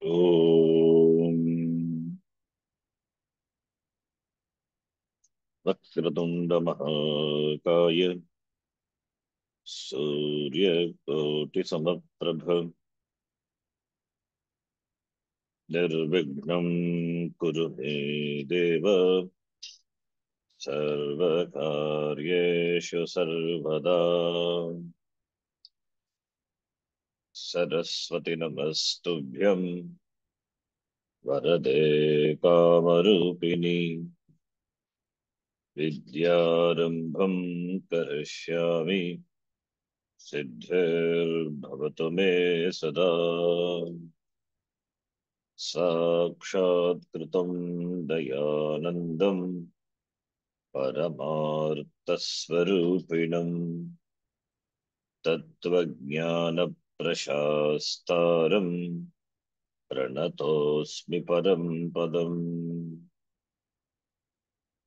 ॐ वक्रतुण्डमहाकाय सूर्यकोटिसमप्रभ निर्विघ्नं कुरु मे देव सर्वकार्येषु सर्वदा। सरस्वती नमस्तुभ्यं वरदे कामरूपिणी विद्यारम्भं करिष्यामि सिद्धिर्भवतु मे सदा। साक्षात्कृतं दयानन्दं परमार्थस्वरूपिणं तत्त्वज्ञानप्रशास्तारं प्रणतोऽस्मि परं पदम्।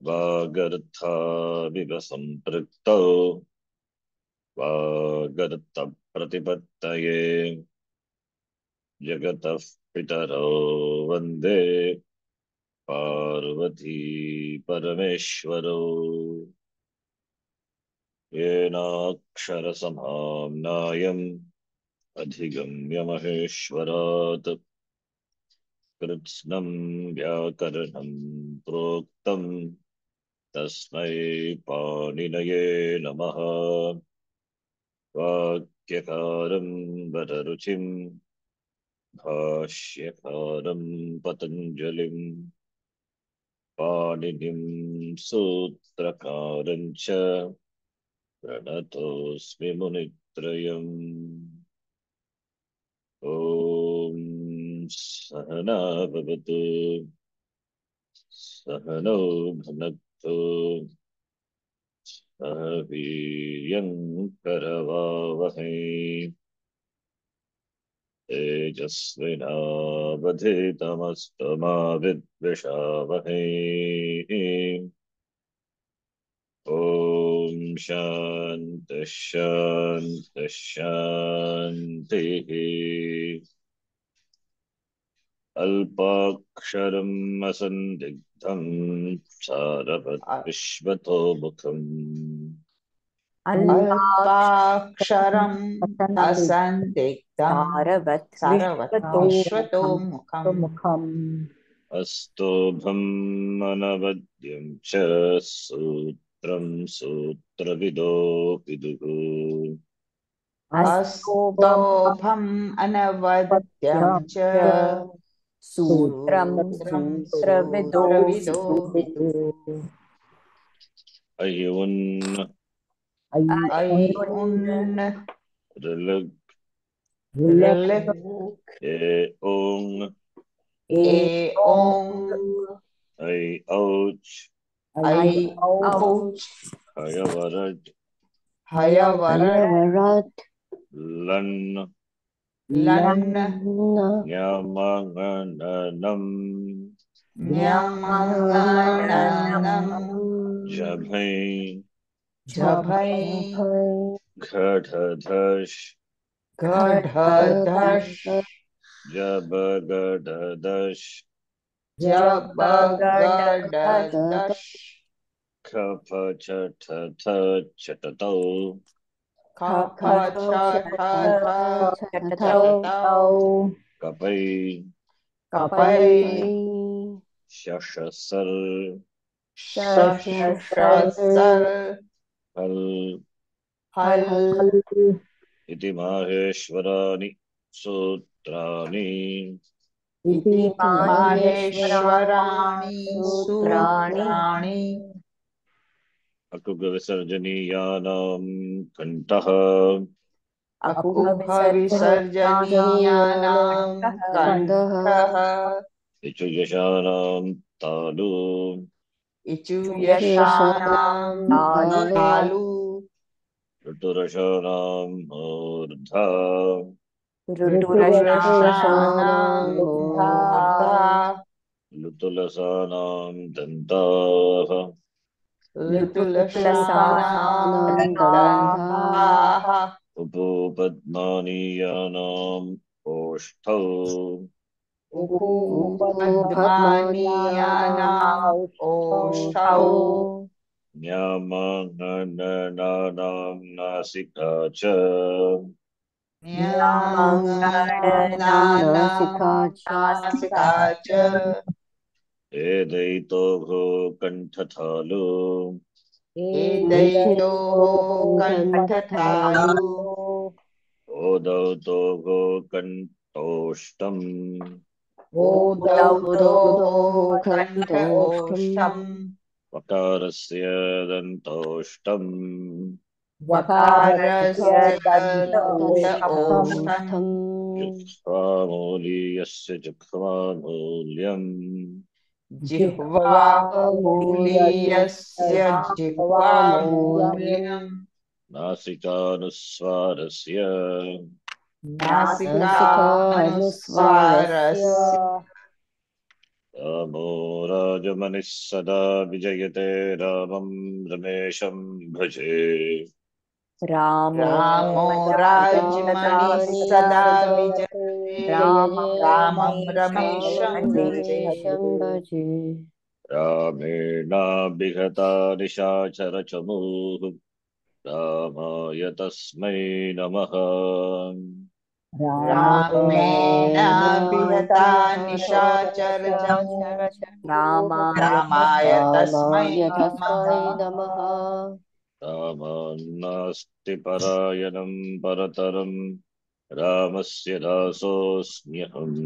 वागर्थाविव सम्पृक्तौ वागर्थप्रतिपत्तये जगतः पितरौ वन्दे पार्वती परमेश्वरौ। येनाक्षरसमाम्नायम् अधिगम्य महेश्वरात् कृत्स्नं व्याकरणं प्रोक्तं तस्मै पाणिनये नमः। वाक्यकारं वररुचिं भाष्यकारं पतञ्जलिं पाणिनिं सूत्रकारं च प्रणतोऽस्मि मुनित्रयम्। ॐ सहना भवतु सहनौ भुनक्तु सह वीर्यं करवावहै तेजस्विनावधीतमस्तु मा विद्विषावहै। ॐ शान्तिः शान्तिः शान्तिः। अल्पाक्षरम् असन्दिग्धं सारवत् विश्वतोमुखम् अल्पाक्षरम् असन्दिग्धं सारवत् विश्वतोमुखम् अस्तोभम् अनवद्यं च सूत्रं सूत्रविदो विदुः। अस्तोभम् अनवद्यं च सूत्रं सूत्रविदो विदुः। अयि उन् ऐ उन् ऋलग् ऋलग् ए ओङ् ए ओङ् ऐ औच् ऐ औच् हयवरट् हयवरट् लन् लन् न्यमङ्गनम् न्यमङ्गनम् जभै झभै घढधश् घढधश् जबगडदश् जबगडदश् खफचठथ चटतौ खफछठथचटतौ कपै कपै शशसर् शशसर् हल् हल् इति माहेश्वराणि सूत्राणि इति माहेश्वराणि सूत्राणि अकुगविसर्जनीयानां कण्ठः अकुभविसर्जनीयानां कण्ठः इचुयशानां तालु इचुयशानां तालु ऋतुरशानां मूर्धा ऋतुरशानां मूर्धा लुतुलसानां दन्ताः लुतुलसानां दन्ताः उपपद्मानीयानाम् ओष्ठौ उपपद्मानीयानाम् ओषौ औषधौ न्यामाङ्गनानां नासिका च नासिका न्याङ्गनानां च नासिका च वेदैतोभो कण्ठथालु एतयोः कण्ठतालु कण्ठतालु ओदौतोभो कण्ठोष्टम् ओदौतोः कण्ठ कण्ठोष्ठम् ओष्ठम् वकारस्य दन्तोष्टम् वकारस्य दन्त ओष्ठम् दन्तोष्ठम् जिह्वामूलीयस्य जिह्वामूल्यम् जिह्वामूलीयस्य मूल्यम् जिह्वामूल्यम् नासिकानुस्वारस्य नासिकानुस्वारस्य नासिकानुस्वारस्य रामो राजमनिः सदा विजयते रामं रमेशं भजे रामो रामो राजमणिः सदा विजयते रामं रमेशं रामं भजे रमेशं भजे रामेणाभिहता निशाचरचमूः रामाय तस्मै नमः रामेण विहता निशाचरजमू रामाय तस्मै रामाय नमः तस्मै नमः रामान्नास्ति परायणं परतरं रामस्य दासोऽस्म्यहम्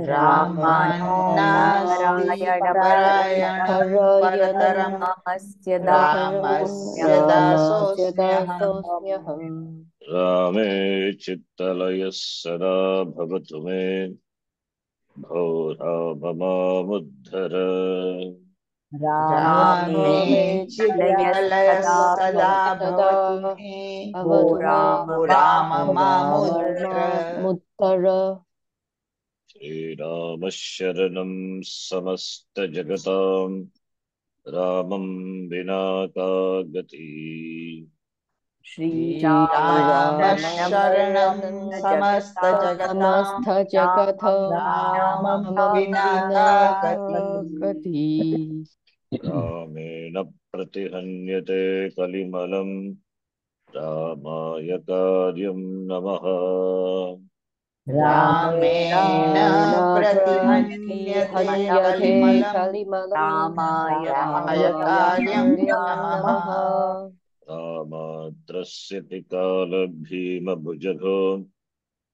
रामान्नास्ति परायणं परतरं रामस्य रामस्य दासोऽस्म्यहम् दासोऽस्म्यहम् रामे चित्तलयः सदा भवतु मे भो राम मामुद्धर रामे रामे चित्तलयः सदा सदा भवतु मे भवतु मे ओ राम राम मामुद्धर मुत्तर श्रीरामः शरणं समस्तजगतां रामं विना का गति श्रीरामः श्रीराम शरणं समस्तजगतां समस्तजगत रामं विना विना का का गतिः गति रामेण प्रतिहन्यते कलिमलं रामाय कार्यं नमः रामेण रामेण प्रतिहन्यते प्रतिहन्यते कलिमलं कलिमलं रामाय रामाय कार्यं कार्यं नमः नमः रामात्रस्यति कालभीमभुजगो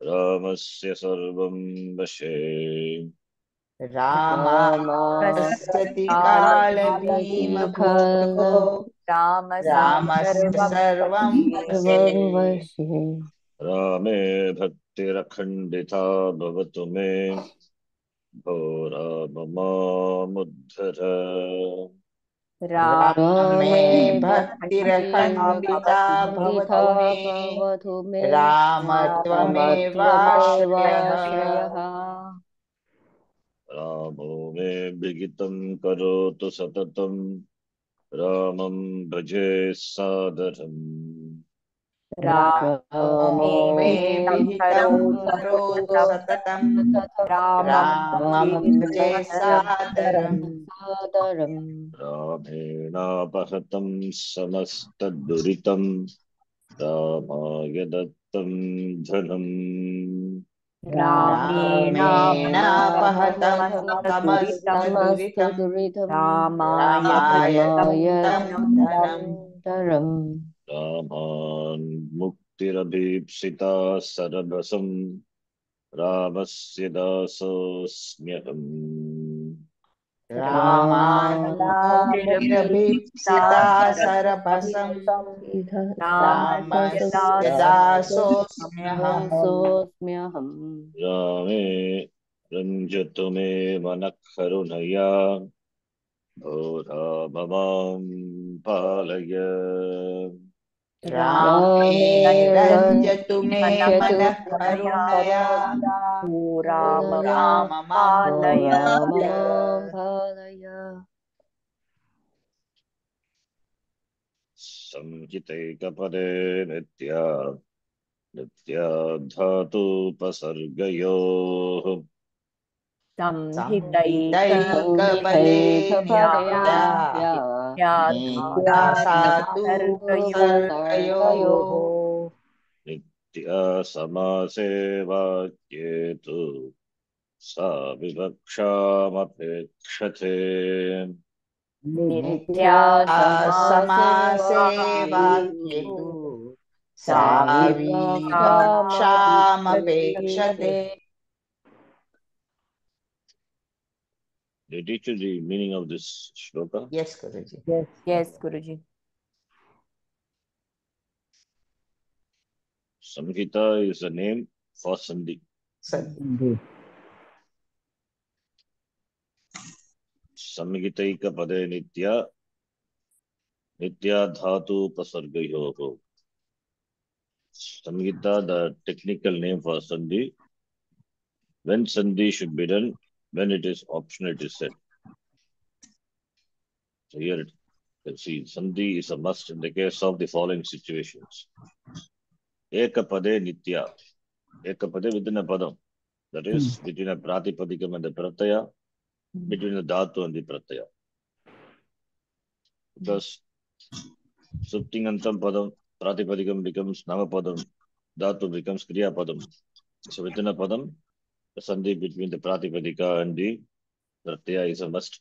रामस्य सर्वं वशे रामस्यति रामस्यतिकाल कालभीमभुजगो रामस्य सर्वं वशे सर्वं वशे रामे भक्तिरखण्डिता भवतु मे भो राम मामुद्धर रामे रामे भक्तिरखण्डिता भक्तिरखण्डिता भवतु मे भवतु मे राम त्वमेवाश्रयः त्वमेवाश्रयः रामो मे विहितं करोतु सततं रामं भजे सादरम् रामो मे विहितं करोतु करोतु सततं रामं भजे सादरम् सादरम् रामेणापहतं समस्तदुरितं रामाय दत्तं धनम् रामेणापहतं समस्तदुरितं समस्तदुरितं रामाय रामाय दत्तं धनम् धरम् रामान् मुक्तिरभीप्सिता सरभसं रामस्य दासोऽस्म्यहम् रामान्मुक्तिरभीप्सिता सरभसं रामस्य दासोऽस्म्यहम् सोऽस्म्यहम् रामे रञ्जतु मे मनः करुणया भो राम मां पालय रामे रञ्जतु मे मनः करुणया ओ राम मां राम पालय मां पालय संहितैकपदे नित्या नित्याधातुपसर्गयोः संहितैकपदेनित्या नित्यासातु सर्गयोः नित्या समासेवाक्ये तु सा विवक्षामपेक्षते नित्या समासेवाक्ये तु सा विवक्षामपेक्षते. Did you teach the meaning of this shloka? Yes, Guruji. Yes, Guruji. Samhita is a name for Sandhi. Samhitaika pade nitya dhatu pasargayoho. Samhita, the technical name for Sandhi. When Sandhi should be done, when it is optional, it is said. So here you can see Sandhi is a must in the case of the following situations. Ekapade nitya. Ekapade within a padam. That is between a pratipadikam and the pratyaya, between the dhatu and the pratyaya. Thus, Suptingantam padam, pratipadikam becomes namapadam, dhatu becomes kriya padam. So within a padam, the sandhi between the pratipadika and the pratyaya is a must.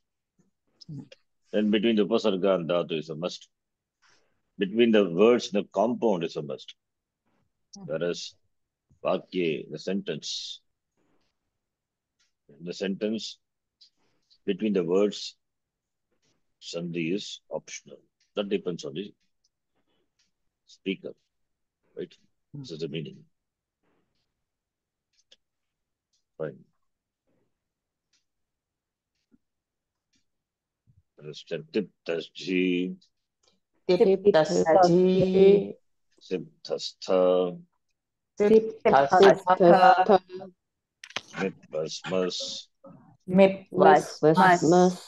And between the upasarga and dhatu is a must. Between the words, the compound is a must. Whereas vakye, the sentence, between the words, sandhi is optional. That depends on the speaker, right? This is the meaning. Fine. Tiptasji, Tiptasji, Sipthastha, Sipthastha, Mipasmas, Mipvasmas.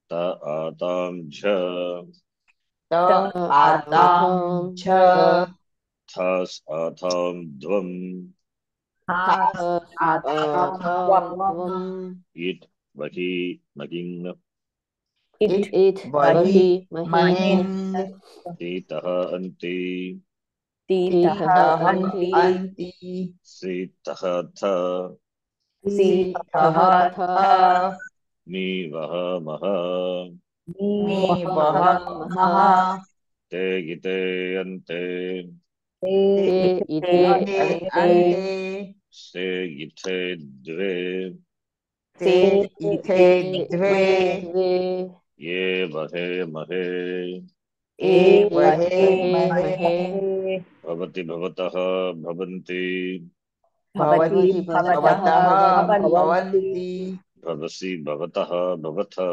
Ta Atam Jha, Ta Atam Jha, Thas Atam Dvam, Thas Atam, It Vahi Maging, It Vahi Mahin, Titaha Anti, Titaha Anti, Sitaha Tha, Sitaha Tha, Mi Vaha Maha, Mi Vaha Maha, Te Gite Ante, Te Ante, Se Gite Dve, Te Ite Dve, Ye Vahe Mahe, Vahe Mahe, Bhavati Bhavataha Bhavanti, Bhavati Bhavataha Bhavanti, Bhavasi Bhavataha Bhavatha,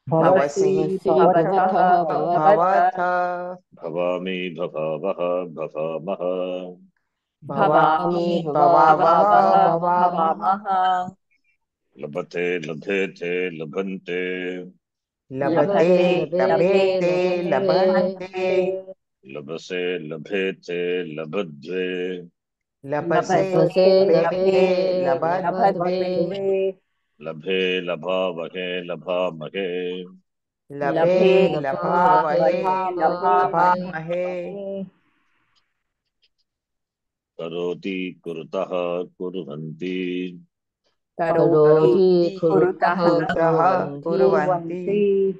Bhavasi Bhavataha Bhavatha, Bhavami Bhavavaha Bhavamaha, Bhavami Bhavavaha Bhavamaha, Labhate Labhete Labhante, Labhate Labhete Labhante, Labhase Labhete Labhadve, Labhase Labhete Labhadve, Labhe Labhavake Labhamahe, Labhe Labhavahe Labhamahe, Karoti Kurutaha Kurvanti, Karoti Kurutaha Kurvanti,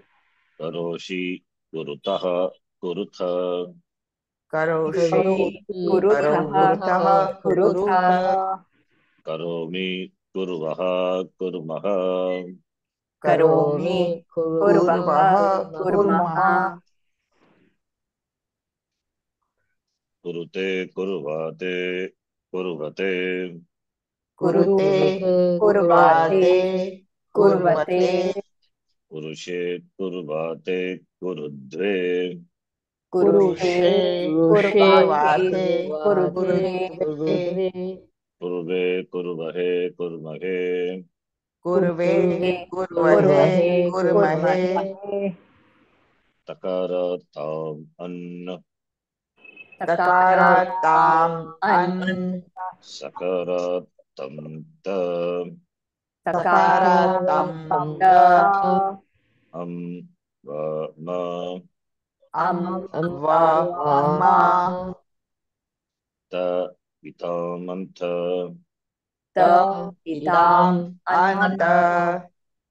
Karoshi Kurutaha Kurutha, Karoshi Kurutaha Kurutha, Karomi Kuruvaha Kurumaha, Karomi Kurvaha Kurmaha, Kurute Kuruvate Kuruvate, Kurute Kurvate Kurvate, Kurushe Kuruvate Kurudve, Kurushe Kurvate Kurudve, Kurve Kuruvahe Kurmahe, Kurve Kurvahe Kurmahe, Takara Tam Anna, Takaratam An, Sakara Tam Ta, सकारात्तं द अं व म अं व म त इतामन्थ त इताम् अन्त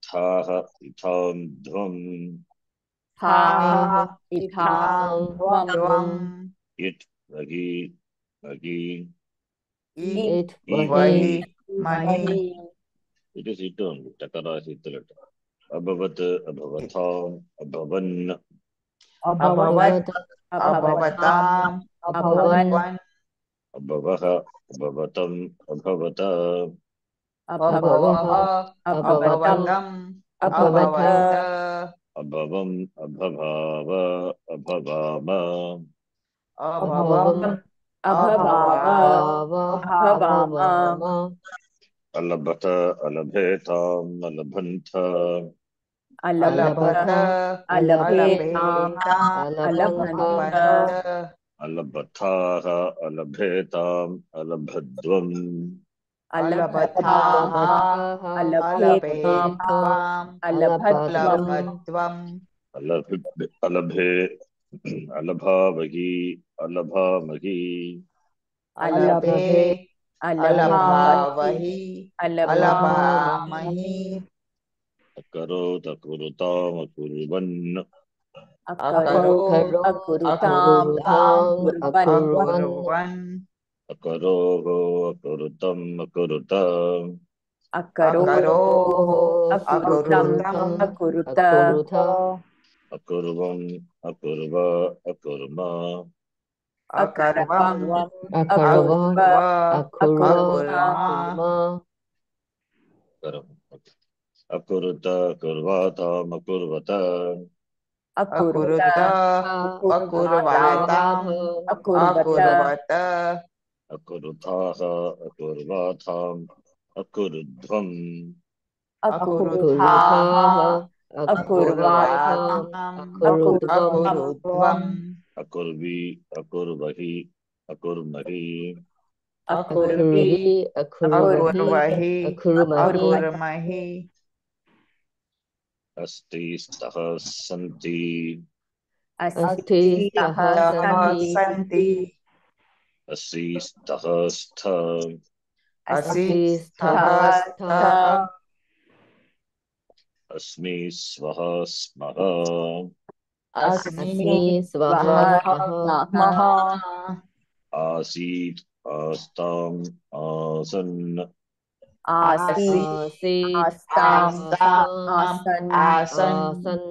थाः इतां ध्वं थाः इथां इथां त्वम् त्वम् इट् वहि वहि इत् वहि महि It is it only. Takara is it letter. Abhavat, abhavatham, abhavan, अभवत् अभवताम् अभवन् अभवन् abhavaha, abhavatam, abhavata, अभवः अभवतम् अभवतम् अभवत अभवत abhavam, abhavava, abhavama, अभवम् अभवाव अभवाव अभवाम alabhata, alabhetam, alabhantha, अलभत अलभेताम् अलभेताम् अलभन्त अलभन्त alabhathaha, alabhetam, alabhadvam, अलभथाः अलभेताम् अलभेताम् अलभद्वम् अलभद्वम् alabhe, alabhavagi, alabhamagi, अलभे अलभावहि अलभामहि अलभामहि अकरोत् अकुरुताम् अकुर्वन् अकरोत् अकुरुताम् अकुरुताम् कुर्वन् अकुर्वन् अकरोः अकुरुतम् अकुरुत अकरोः अकुरुतम् अकुरुतम् अकुरुत अकुर्वन् अकुर्व अकुर्म अकर्वम् अकुर्व अकुर्व अकुर्म अकुर्म करम् अकुरुत अकुर्वाताम् अकुर्वत अकुरुत अकुरुत अकुर्वाताम् अकुर्वाताम् अकुर्वत अकुर्वत अकुरुथाः अकुर्वाथाम् अकुरुध्वम् अकुरुथाः अकुर्वाथाम् अकुर्वाथाम् अकुर्वम् अकुरुध्वम् अकुर्वी अकुर्वहि अकुर्महि अकुर्वी अकुर्वहि अकुर्महि अकुर्महि अस्ति स्तः सन्ति अस्ति स्तः सन्ति सन्ति अस्ति स्तः स्थ असि स्तः स्थ थ अस्मि स्वः स्मः अस्मि स्वः स्मः आसीत् आस्ताम् आसन् आसि आस्ताम् आस्ताम् आसन् आसन्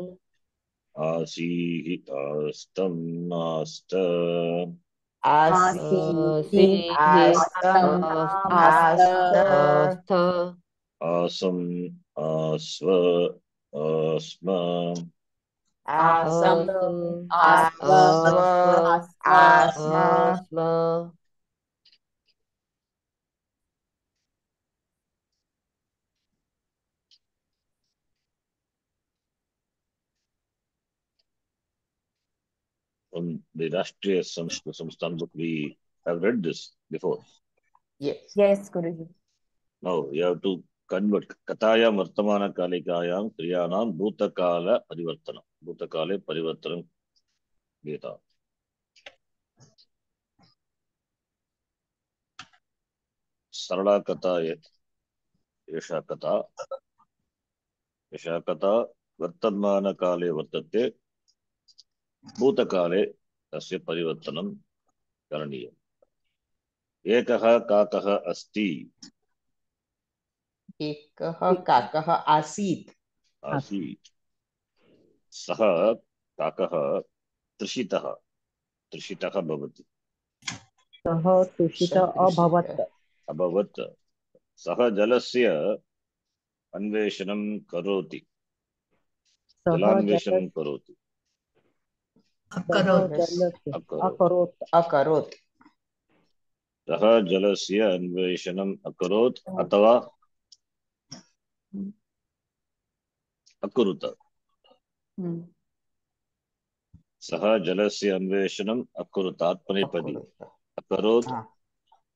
आसीः आस्तम् आस्त आसीः आस्तम् आस्त आसम् आस्व आस्म आसम् आस्व आस्व आस्म आस्म on the Rashtriya Sanskrit Samsthan book. We have read this before. Yes. Yes, Guruji. Now you have to convert Kataya Martamana Kalikayam Kriyanam Bhutakala Parivartanam. Bhutakale Parivartanam Gita. Sarala Kata Yesha Kata Yesha Kata Vartamana Kale Vartate Bhutakale Tasya Parivartanam Karaniyam. Ekah Kakah Asti एकः काकः आसीत् आसीत् सः काकः तृषितः तृषितः भवति सः तुषित अभवत् अभवत् सः जलस्य अन्वेषणं करोति जलान्वेषणं करोति अकरोत् सः जलस्य अन्वेषणम् अकरोत् अथवा अकुरुत सः जलस्य अन्वेषणम् अकुरुत आत्मनेपदी अकरोत्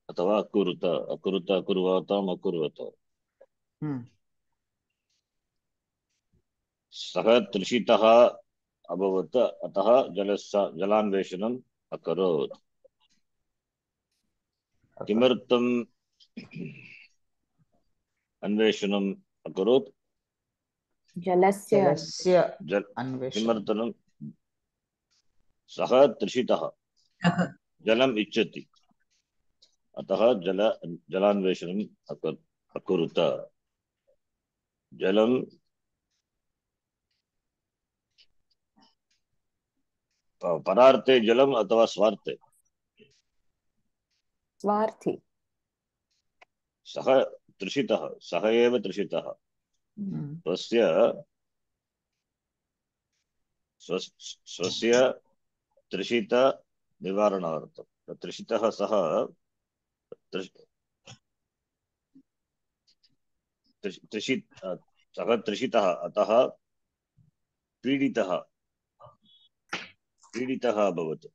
अथवा अकुरुत अकुरुत अकुर्वाताम् अकुर्वत सः तृषितः अभवत् अतः जलान्वेषणम् अकरोत् किमर्थम् अन्वेषणम् अकरोत् जलस्य जलस्य जल अन्वेषणं किमर्थं सः तृषितः जलम् इच्छति अतः जलान्वेषणम् अकुरुत जलं पदार्थे जलम् अथवा स्वार्थे स्वार्थी सः तृषितः सः एव तृषितः स्वस्य तृषित निवारणार्थं तृषितः सः तृषितः अतः पीडितः अभवत्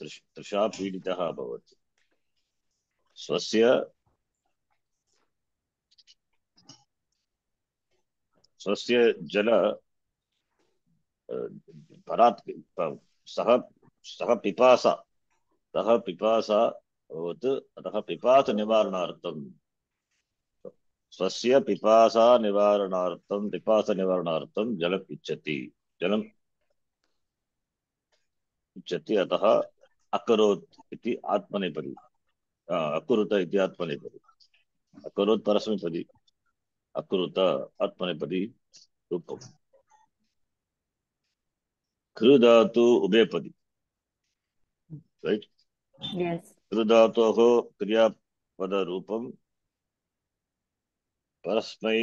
तृषा पीडितः अभवत् स्वस्य जल परात् सः पिपासा अभवत् अतः पिपास निवारणार्थं स्वस्य पिपास निवारणार्थं जलम् इच्छति अतः अकरोत् इति आत्मनेपदी अकुरुत इति आत्मनेपदी अकरोत् परस्मैपदी अकुरुत आत्मनेपदी रूपम् कृ धातु उभयपदी राइट yes कृ धातोः क्रियापद रूपं परस्मै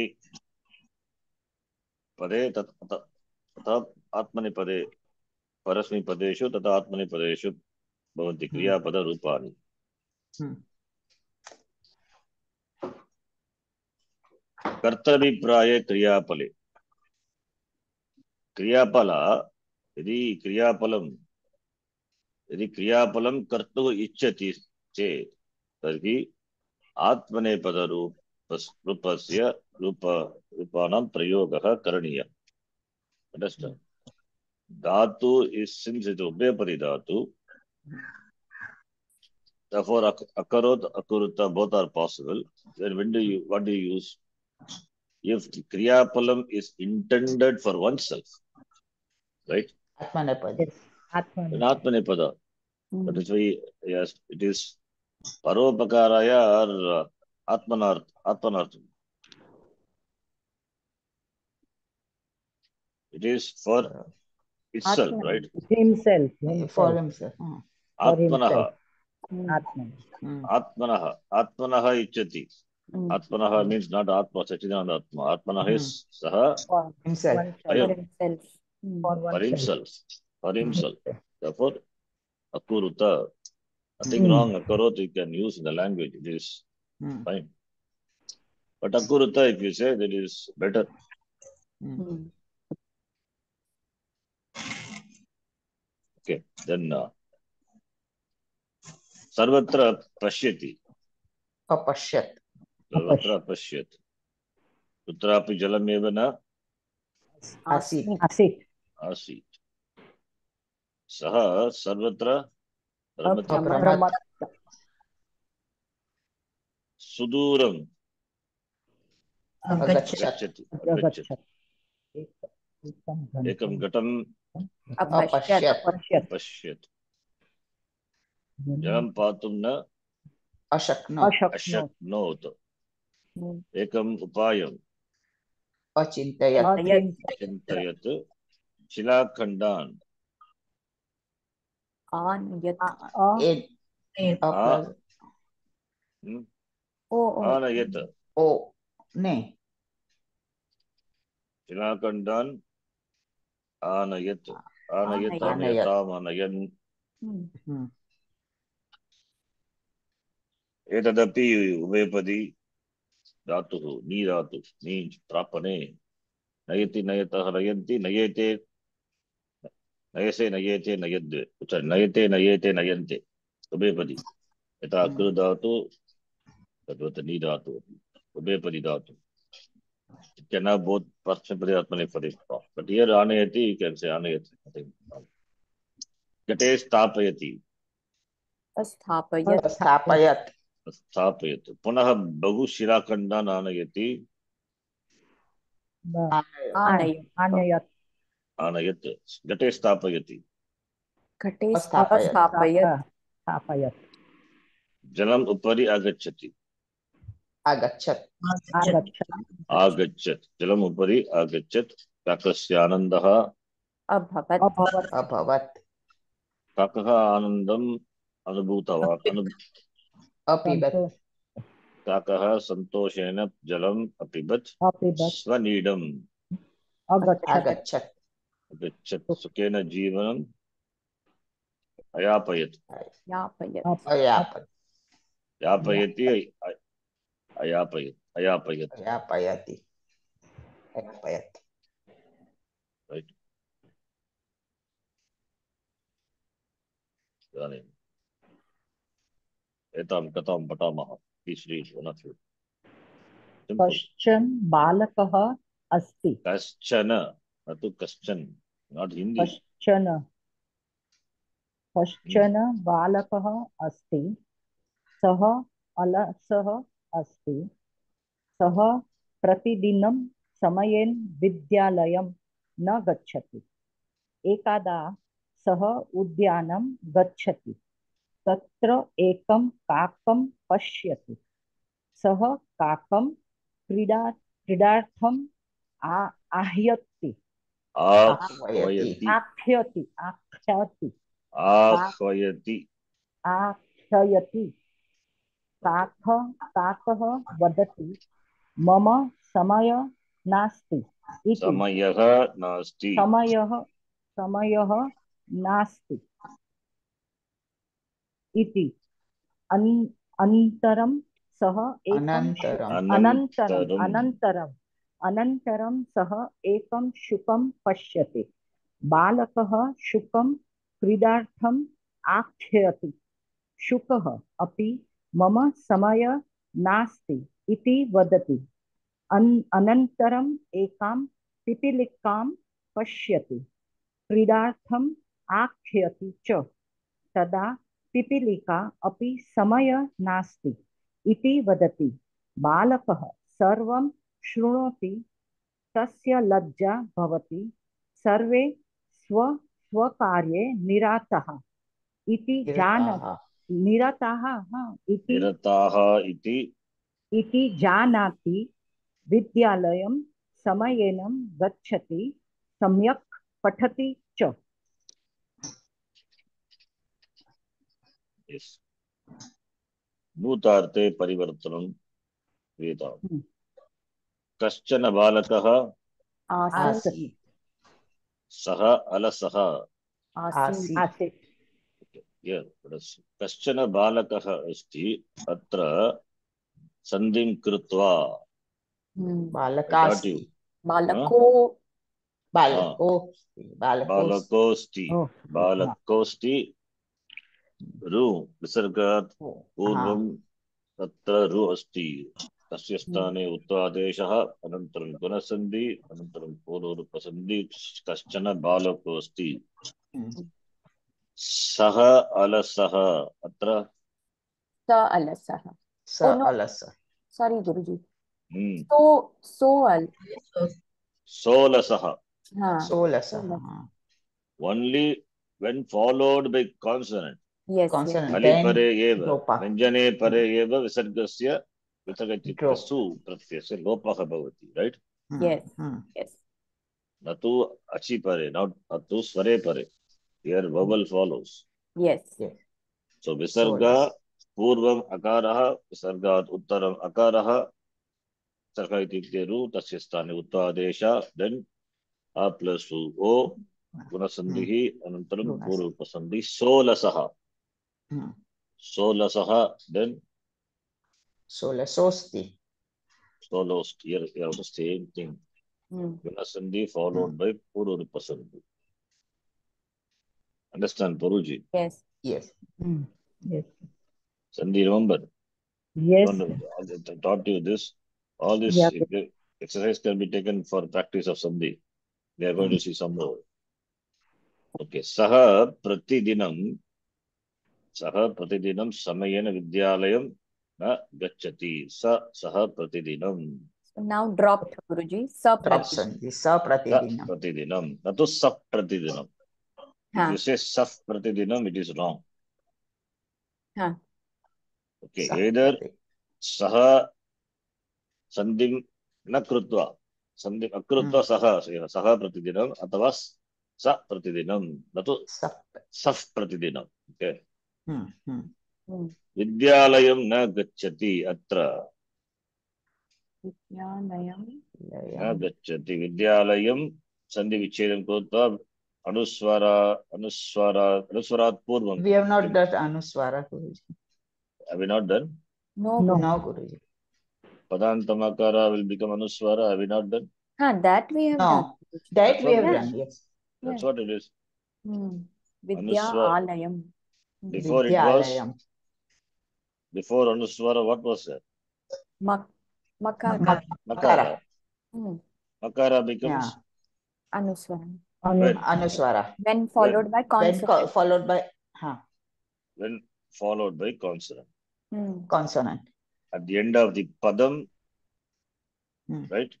पदे तथा आत्मनेपदे परस्मैपदेषु तथा आत्मनेपदेषु भवन्ति क्रियापद रूपाणि कर्तरिप्राये क्रियापले क्रियापल यदि क्रियापलं कर्तुम् इच्छति चेत् तर्हि आत्मनेपदरूपस्य रूपाणां प्रयोगः करणीयः अंडरस्टैंड धातु is since it उभयपदी धातु therefore akarot akuruta both are possible then what do you use if kriyapalam is intended for oneself right आत्मनेपदी an atmanepada that is why yes it is paropakaraya or atmanartham it is for itself right himself for himself atmanah atman atmanah ichati atmanah means not atma sachidananda atma atmanah is saha himself for himself for himself therefore akuruta nothing wrong akarot you can use in the language it is fine but akuruta if you say that is better okay then sarvatra pashyati अपश्यत् सर्वत्र अपश्यत् कुत्रापि जलमेव न आसीत् आसीत् सः सर्वत्र सुदूरम् अगच्छत् गच्छति एकं घटम् अपश्यत् जलं पातुं न अशक्नोत् एकम् उपायम् अचिन्तयत् शिलाखण्डान् आनयत् शिलाखण्डान् आनयत् आनयन् एतदपि उभयपदी धातुः नी धातु नी प्रापणे नयति नयतः नयन्ति नयेते नयसे नयेते नयद् नयते नयेते नयन्ते उभयपदी यथा कृ धातु तद्वत् नी धातु उभयपदी धातु It cannot both Prashnapadhi Atmani for it. But here Anayati, you can say Anayati. I think. Gate Stapayati. स्थापयत् स्थापयत् स्थापयतु पुनः बहु शिलाखण्डान् आनयति आनयत् आनयत् आनयत् घटे स्थापयति घटे स्थापयत् स्थापयत् स्थापयत् जलम् उपरि आगच्छति आगच्छत् आगच्छत् आगच्छत् जलम् उपरि आगच्छत् काकस्य आनन्दः अभवत् अभवत् अभवत् काकः आनन्दम् अनुभूतवान् अपिबत् काकः सन्तोषेण जलम् अपिबत् अपिबत् स्वनीडम् अगच्छत् आगच्छत् अगच्छत् सुखेन जीवनम् अयापयत् यापयत् अयापत् यापयति अयापयत् अयापयत् अयापयति अयापयत् right इदानीम् एतां कथां पठामः please read one of you simple कश्चन बालकः अस्ति कश्चन न तु कश्चन not Hindi कश्चन बालकः अस्ति सः अलसः अस्ति सः प्रतिदिनं समयेन विद्यालयं न गच्छति एकदा सः उद्यानं गच्छति तत्र एकं काकं पश्यति सः काकं क्रीडार्थम् आह्वयति आह्वयति आख्यति आह्वयति आख्ययति काकः वदति मम समयः नास्ति इति समयः नास्ति समयः नास्ति इति अनन्तरं सः अनन्तरं सः एकं शुकं पश्यति बालकः शुकं क्रीडार्थम् आख्यति शुकः अपि मम समयः नास्ति इति वदति अनन्तरम् एकां पिपीलिकां पश्यति क्रीडार्थम् आख्यति च तदा पिपीलिका अपि समयः नास्ति इति वदति बालकः सर्वं शृणोति तस्य लज्जा भवति सर्वे स्वकार्ये निरताः इति जानाति विद्यालयं समयेन गच्छति सम्यक् पठति च yes भूतार्थे परिवर्तनं क्रियताम् कश्चन बालकः आसीत् सः अलसः आसीत् कश्चन बालकः अस्ति अत्र सन्धिं कृत्वा बालकास्ति बालकोस्ति रु विसर्गात् पूर्वं तत्र रु अस्ति तस्य स्थाने उत्तरादेशः अनन्तरं गुणसन्धि अनन्तरं पूर्वरूपसन्धि कश्चन बालकोऽस्ति सः अलसः अत्र sorry Guruji सोलसः सोलसः only when followed by consonant consonant हलि then परे एव लोपः व्यञ्जने परे एव विसर्गस्य विसर्गचित्तसु प्रत्ययस्य लोपः भवति राइट न तु अचि परे न तु स्वरे परे here vowel follows so visarga पूर्वम् अकारः विसर्गात् उत्तरम् अकारः सर्ग इत्युक्ते रु तस्य स्थाने उत्तरादेशः then a plus o गुणसन्धिः अनन्तरं पूर्वरूपसन्धिः सोलसः then सोलसोस्ति here the same thing गुणसन्धि followed by पूर्वरूपसन्धि understand Puruji yes yes Sandhi remember yes I taught you this all this exercise can be taken for practice of sandhi. We are going to see some more. Okay. Saha pratidinam samayena vidyalayam na gacchati. Saha pratidinam. So now dropped, Guruji. Sa Drop prati. sandhi. Sa pratidinam. Pratidinam. Not to sap pratidinam. If you say saf pratidinam, it is wrong. Okay. Sa Either prati. saha sandhim na krutva. Sandhim akrutva saha pratidinam athava sa pratidinam. Not to Sap. saf pratidinam. Okay. Vidyalayam. Vidyalayam na gacchati atra. Na gacchati. Vidyalayam sandhi vichedam krutva anuswarat purvam. We have not done anuswara, Guruji. Have we not done? No. No, Guruji. Padantamakara will become anuswara. Have we not done? That we have done. No, that we have Yeah. done. Yes. That's what it is. Vidyalayam. Before it was, Vidyalayam. before anuswara, what was that? Makara. Makara. Hmm. Makara becomes Anuswaram. when? Anuswara. When followed by consonant. Followed by When followed by consonant. consonant. At the end of the padam, right?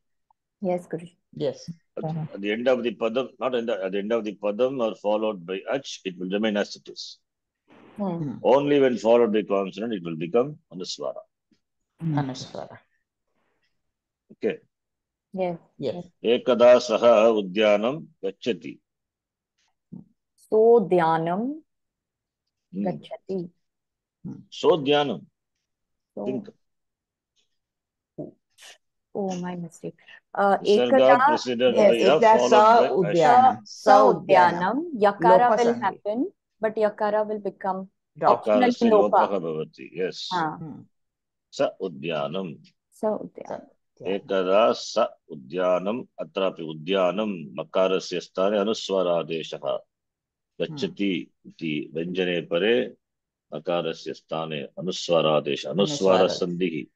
Yes, Guruji. Yes. At the end of the padam, not at the end of the padam or followed by ach, it will remain as it is. Only when followed by consonant, it will become anuswara. Anuswara. Okay. Yes. Yes. Ekada saha udyanam gacchati. So dhyanam gacchati. So dhyanam. So, Think. oh, my mistake. Visarga preceded by Yes. a followed by Udyanam. Sa udyanam. Yakara Lopa will sandhi. happen, but yakara will become Drop. optional akarasya lopa. lopaha bhavati. Yes. Sa udyanam. Sa udyanam. Ekada sa udyanam atrapi udyanam makarasya sthane anuswaradeshaha gacchati iti vyanjane pare makarasya sthane anuswaradesha anuswara sandhihi.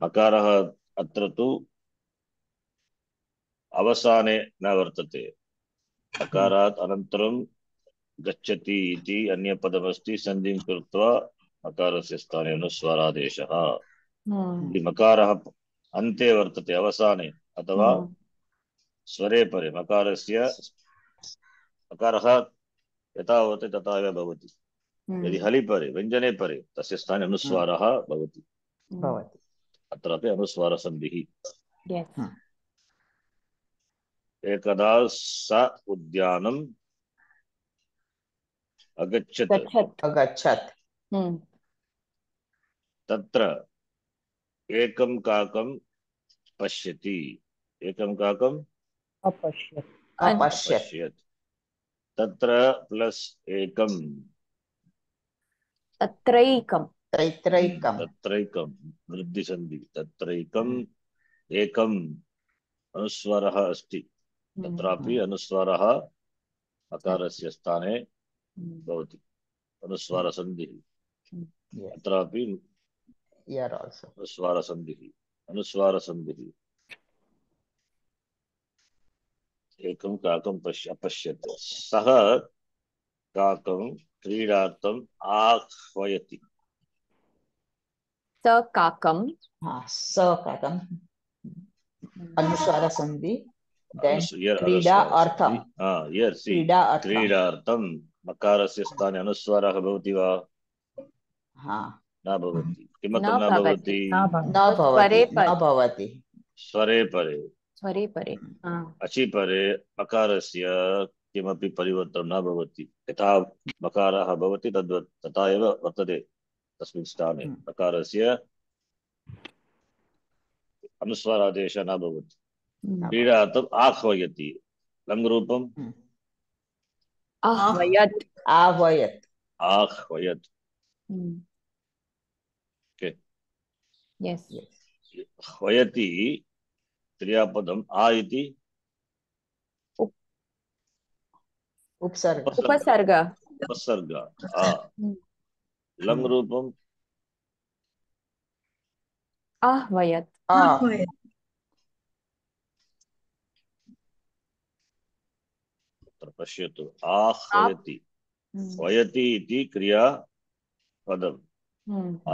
Makarah atra tu avasane na vartate. Akarat anantaram gacchati iti anya padamasti sandhim krutva makarasya sthane anuswaradeshaha. मकारः अन्ते वर्तते अवसाने अथवा स्वरे परे मकारस्य मकारः यथा भवति तथा एव भवति यदि हलि परे व्यञ्जने परे तस्य स्थाने अनुस्वारः भवति अत्रापि अनुस्वारसन्धिः एकदा स उद्यानम् अगच्छत् तत्र एकं काकं पश्यति एकं काकं अपश्यत् तत्र प्लस एकं तत्रैकं वृद्धि संधि तत्रैकम् एकम् अनुस्वारः अस्ति तत्रापि अनुस्वारः अकारस्य स्थाने भवति अनुस्वारसन्धिः अत्रापि अनुस्वारसन्धिः एकं काकं अपश्यत् सः काकं क्रीडार्थम् आह्वयति स काकं अनुस्वारसन्धि क्रीडार्थं मकारस्य स्थाने अनुस्वारः भवति वा न भवति किमर्थं न भवति स्वरे परे अचि परे मकारस्य किमपि परिवर्तनं न भवति यथा मकारः भवति तद्वत् तथा एव वर्तते तस्मिन् स्थाने मकारस्य अनुस्वारादेशः न भवति क्रीडार्थम् आह्वयति लङ्रूपम् आह्वयत् ह्वयति क्रियापदम् आ इति उपसर्ग आ लङ् रूपम् आह्वयत् पश्यतु आह्वयति वयति इति क्रिया पदम् आ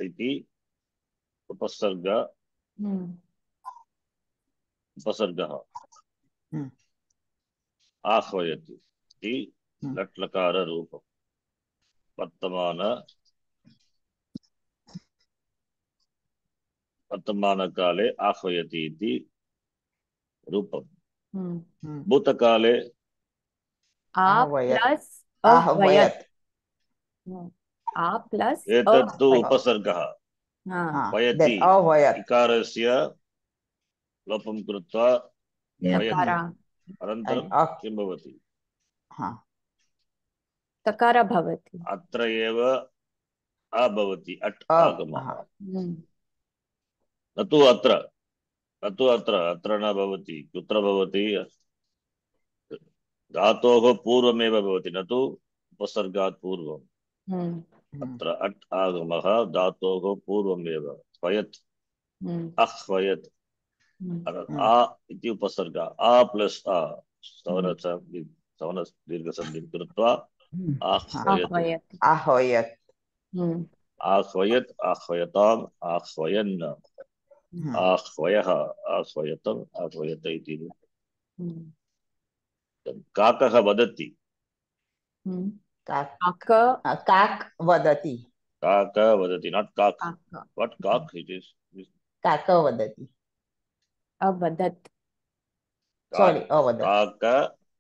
इति उपसर्गः आह्वयति इति लट् लकार रूपम् वर्तमान काले आह्वयति इति रूपम् भूतकाले आह्वयत् एतत्तु उपसर्गः वयति अवयत् इकारस्य लोपं कृत्वा वयति अनन्तरं किं भवति तकार भवति अत्र एव भवति अट् आगमः न तु अत्र अत्र न भवति कुत्र भवति धातोः पूर्वमेव भवति न तु उपसर्गात् पूर्वम् अत्र अट् आगमः धातोः पूर्वमेव वयत् अह्वयत् आ इति उपसर्ग आ प्लस् आ सवन दीर्घसन्धिं कृत्वा आह्वयत् आह्वयत् आह्वयताम् आह्वयन् आह्वयः आह्वयतम् आह्वयत इति काकः वदति काक वदति काक वदति not cock what cock it is काक वदति अवदत् sorry अवदत्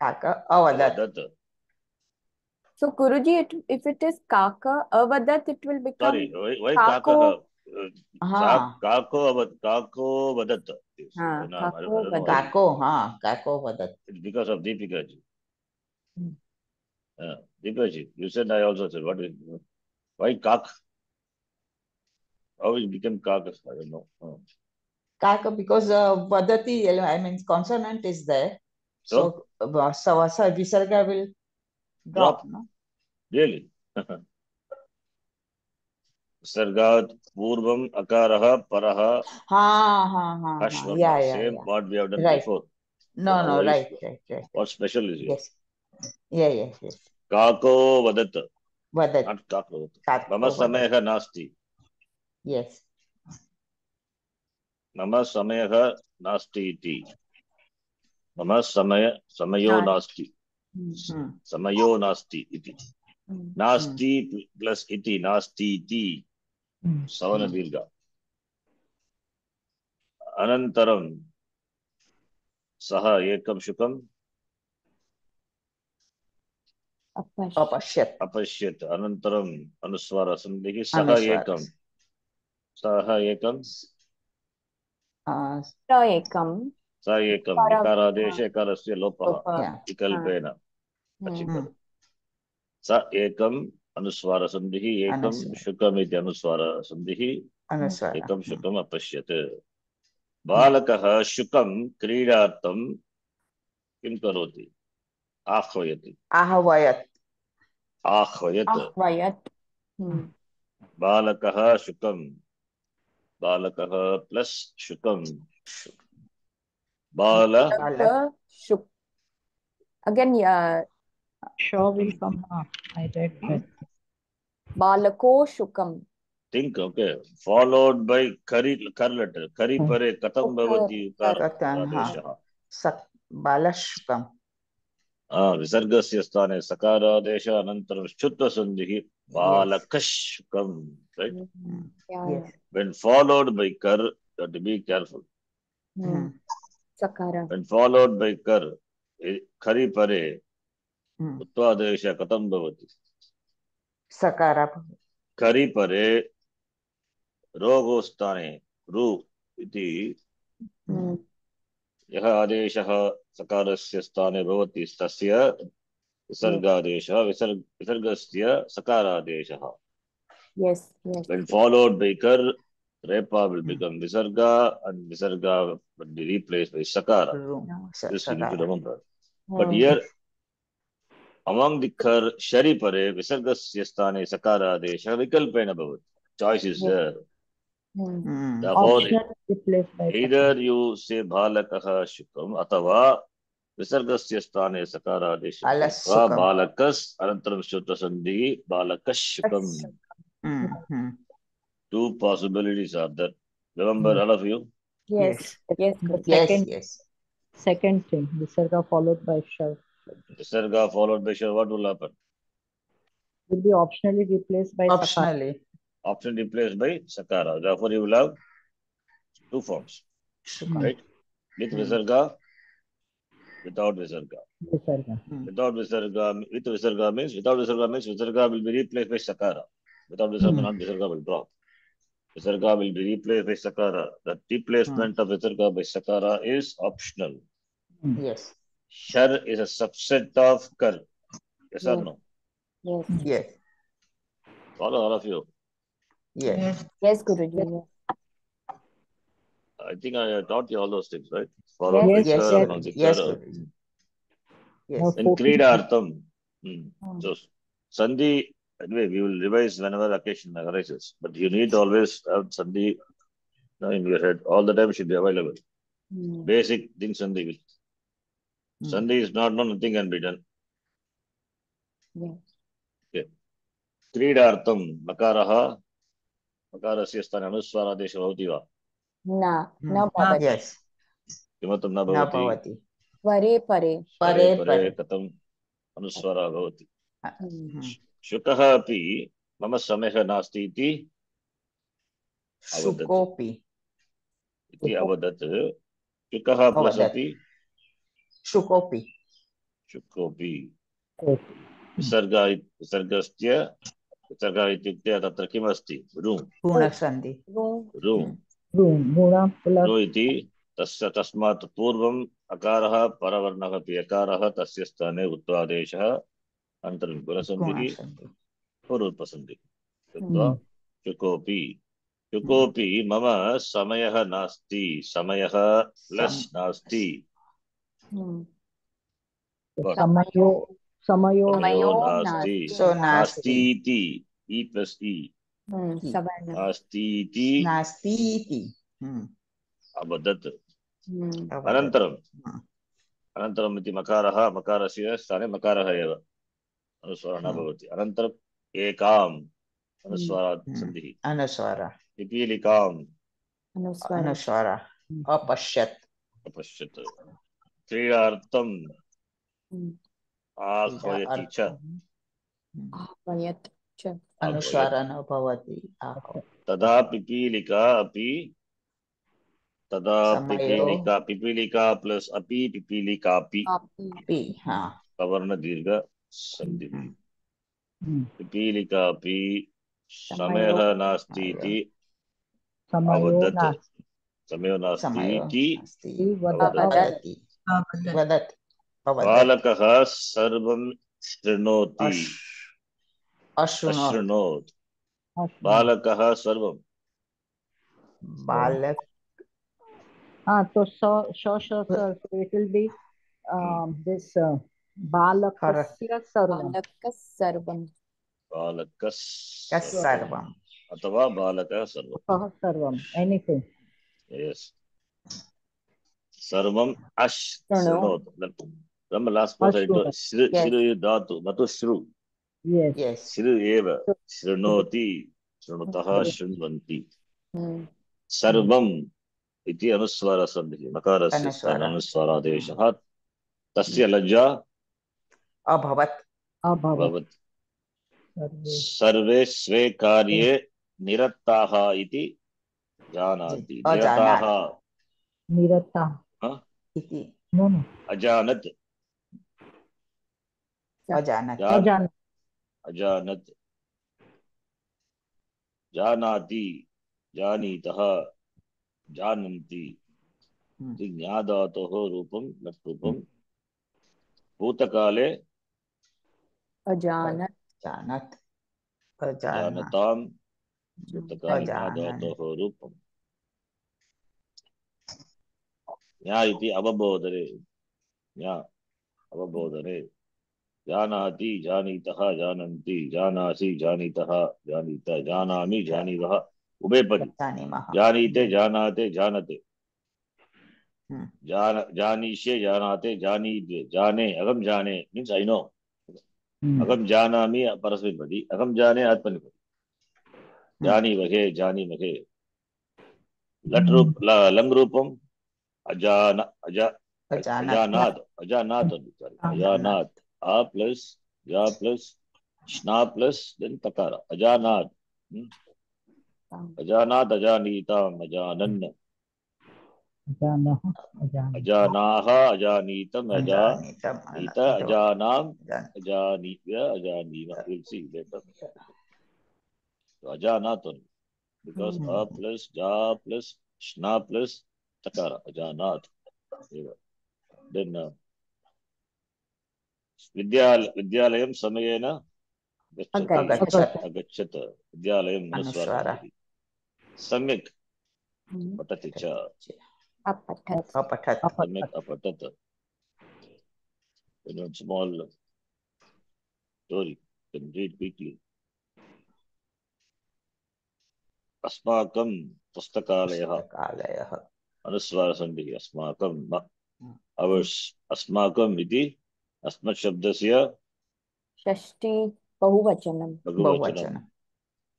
काक अवदत्. So Guruji, if it is kaka avadat, it will become sorry why kako kako vadat kako vadat it's because of Deepika ji. Deepika ji, you said, I also said, what is why kak? How it became kak? I don't know. Kaka because vadati, I mean consonant is there, so visarga will drop. No? Really? Visargat purvam akarah parah hashvam. Same what we have done before. No, right. What special is it? Yes. Kako vadat. Not kako vadat. Mama samayah nasti. Yes. Mama samayah nasti iti. Mama samayo nasti. Samayo nasti iti. Nasti plus iti, nasti iti. Savana dirgha. Anantaram saha ekam shukam अपश्यत् अनन्तरम् अनुस्वार सन्धिः सः एकं इकारादेश इकारस्य लोपः विकल्पेन स एकम् अनुस्वार सन्धिः एकं शुकम् इति अनुस्वार सन्धिः एकं शुकम् अपश्यत्. बालकः शुकं क्रीडार्थं किं करोति? आह्वयत् बालकः शुकं बालकः plus शुकं again show will come I read that balako shukam think okay followed by kari letter kari pare katam bhavati ukar balashukam विसर्गस्य स्थाने सकारादेश अनन्तरं शुत्वसन्धिः बालकशुकं right when followed by kar you have to be careful sakara when followed by kar khari pare उत्वादेश कथं भवति सकरा खरि परे रोगो स्थाने रु इति यः आदेशः सकारस्य स्थाने भवति तस्य विसर्गादेशः विसर्गस्य सकारादेशः. When followed by kar, repa will become visarga and visarga will be replaced by sakara. This you need to remember. But here among the kar shari pare visargasya sthane sakaradesha vikalpena bhavat. Choice is there. Therefore, either you say balakah shukam atava विसर्गस्य स्थाने सकारादेश अलस्सुकम्. बालकस् अनन्तरं श्रुतसन्धिः बालकश्शुकम्. Two possibilities are there. Remember, all of you? Yes. Yes. The Guruji. second, Yes. second thing, Visarga followed by Shav Visarga followed by Shar, what will happen? will be optionally replaced by Sakara. Optionally. Option replaced by Sakara. Therefore, you will have two forms, right? With Visarga, without Visarga. Visarga. Without Visarga, with Visarga means Visarga will be replaced by Sakara. Without Visarga, Visarga will drop. Visarga will be replaced by Sakara. The replacement of Visarga by Sakara is optional. Yes. Shar is a subset of Kar. Yes or no? Yes. Yes. Follow all of you. Yes. Yes, Guruji. I think I taught you all those things, right? Follow Yes. by Yes. Shar, Yes. not the Yes. Kar. Guruji. Yes. Now, In 14th Kridartham. So, Sandhi, anyway, we will revise whenever occasion arises. But you need to always have Sandhi in your head. All the time should be available. Basic things Sandhi will. Sandhi is not known, nothing can be done. Yes. Okay. Kridartham, Makaraha, Makarasya sthane anuswaradesha bhavati va. Na bhavati. Yes. Kimatam na Na bhavati. bhavati. Pare pare. Pare Pare pare. katam anuswara bhavati. Hmm. Shukah api mama sameh nasti iti avadat. Shukopi. Iti avadat. Shukah plus Avadat. api Shukopi. Shukopi. Kopi. विसर्गस्य विसर्ग इत्युक्ते तत्र किमस्ति रू Punasandhi. रू Guna plus रू इति तस्य तस्मात् पूर्वम् अकारः परवर्णः अपि अकारः तस्य स्थाने उत्वादेशः अनन्तरं गुणसन्धिः Punasandhi. पूर्वोत्पसन्धिः कृत्वा शुकोपि शुकोपि मम समयः नास्ति समयः प्लस् नास्ति Samayo समयो नास्ति So नास्ति nasti. इति ई प्लस ई नास्ति इति Nasti iti. अवदत् Avadat. अनन्तरम् अनन्तरम् इति मकारः मकारस्य स्थाने मकारः एव अनुस्वारः न भवति अनन्तरम् एकाम् अनुस्वारात् सन्धिः Anuswara. पिपीलिकाम् Anuswara. Apashyat. अपश्यत् क्रीडार्थम् आह्वयति च Ahvayat. Anuswara na bhavati. Aho. तदा पिपीलिका अपि तदा Samayo. पिपीलिका प्लस अपि पिपीलिकापि Pi. Ha. सवर्ण दीर्घ संधि पिपीलिकापि समयः नास्ति इति अवदत् समयो नास्ति Samayo. इति Asti. अवदत् Vadati. Vadat. Avadat. बालकः सर्वं शृणोति Ashunot. अशृणोत् बालकः सर्वं Balak. So it will be this Balakasya Sarvam. Sarvam. बालकः Sarvam. अथवा बालकः सर्वं Sarvam. Anything. yes सर्वं अशृणोत् remember last part I told shru dhatu not shru Yes. Yes. shru eva shrunoti shrunutah shrunvanti सर्वम् इति अनुस्वार सन्धिः मकारस्य स्थाने अनुस्वारादेशः तस्य लज्जा Abhavat. अभवत् सर्वे स्वे कार्ये निरताः इति जानाति निरताः Nirata. Iti. No. अजानत् Ajanat. अजानत् जानाति जानीतः जानन्ति इति ज्ञाधातोः रूपं नट् रूपं भूतकाले Ajanat. Janat. जानतां भूतकाले ज्ञाधातोः रूपम् ज्ञा इति अवबोधने ज्ञा अवबोधने जानाति जानीतः जानन्ति जानासि जानीतः जानीत जानामि जानीवः उभयपदी जानीते जानाते जानते जानीष्ये, जानाते, जाने, अहम जाने means I know. Hmm. अहम जानामि परस्मैपदी, अहम जाने आत्मनेपदी. जानीमहे, जानीमहे. लट रूप लंग रूपम अजानात, अजानात. आ प्लस या प्लस स्ना प्लस देन तकार. अजानात. अजानात, अजानीताम, अजानन्. अजानाः, अजानीतम, अजानीत, अजानाम, अजानीव्य, अजानीम. We'll see later. So अजानातन because a plus ja plus shna plus takara. Ajanat. Then विद्यालयं समयेन अगच्छत्. विद्यालयं अनुस्वारः. सम्यक् पठति च. सम्यक् अपठत्. Small story. Can read quickly. अस्माकं पुस्तकालयः. अनुस्वारसन्धिः. अस्माकं अवर्स्. अस्माकं इति अस्मत् शब्दस्य षष्ठी बहुवचनं. बहुवचनं.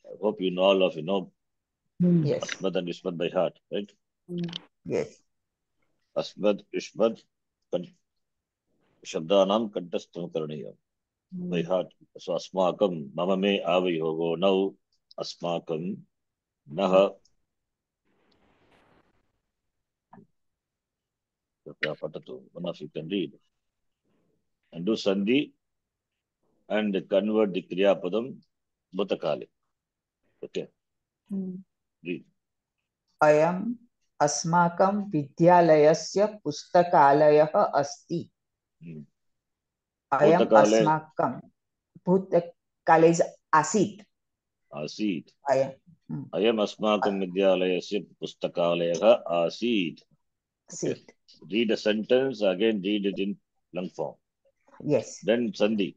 I hope you know all of you know Yes. Asmad and Ishmad by heart, right? Yes. Asmad, Ishmad, शब्दानां कंठस्थं करणीयं by heart. So अस्माकं मम में आवयोः नौ अस्माकं नः. पठतु. One of you can read and do sandhi and convert the kriya padam bhutakale. Okay. Read. अयम् अस्माकं विद्यालयस्य पुस्तकालयः अस्ति. अयम् अस्माकं भूतकाले आसीत्. आसीत्. अयम् अस्माकं विद्यालयस्य पुस्तकालयः आसीत्. Read a sentence again. Read it in long form. Yes. Then sandhi.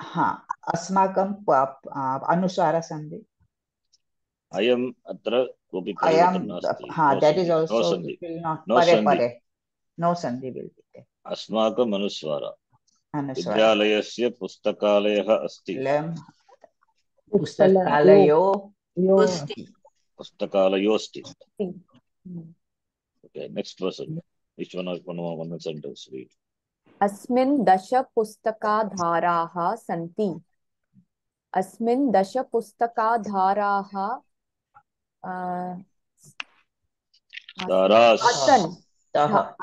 हाँ. अस्माकं अनुस्वार संधि. अयम् अत्र कोऽपि I am, परिवर्तनं नास्ति. that is also no will not no pare sandhi. pare. No sandhi will be there. अस्माकम् अनुस्वार. विद्यालयस्य पुस्तकालयः अस्ति. पुस्तकालयोऽस्ति. Okay, next person. Each one sentence read. अस्मिन् 10 पुस्तकाधाराः सन्ति. अस्मिन् 10 पुस्तकाधाराः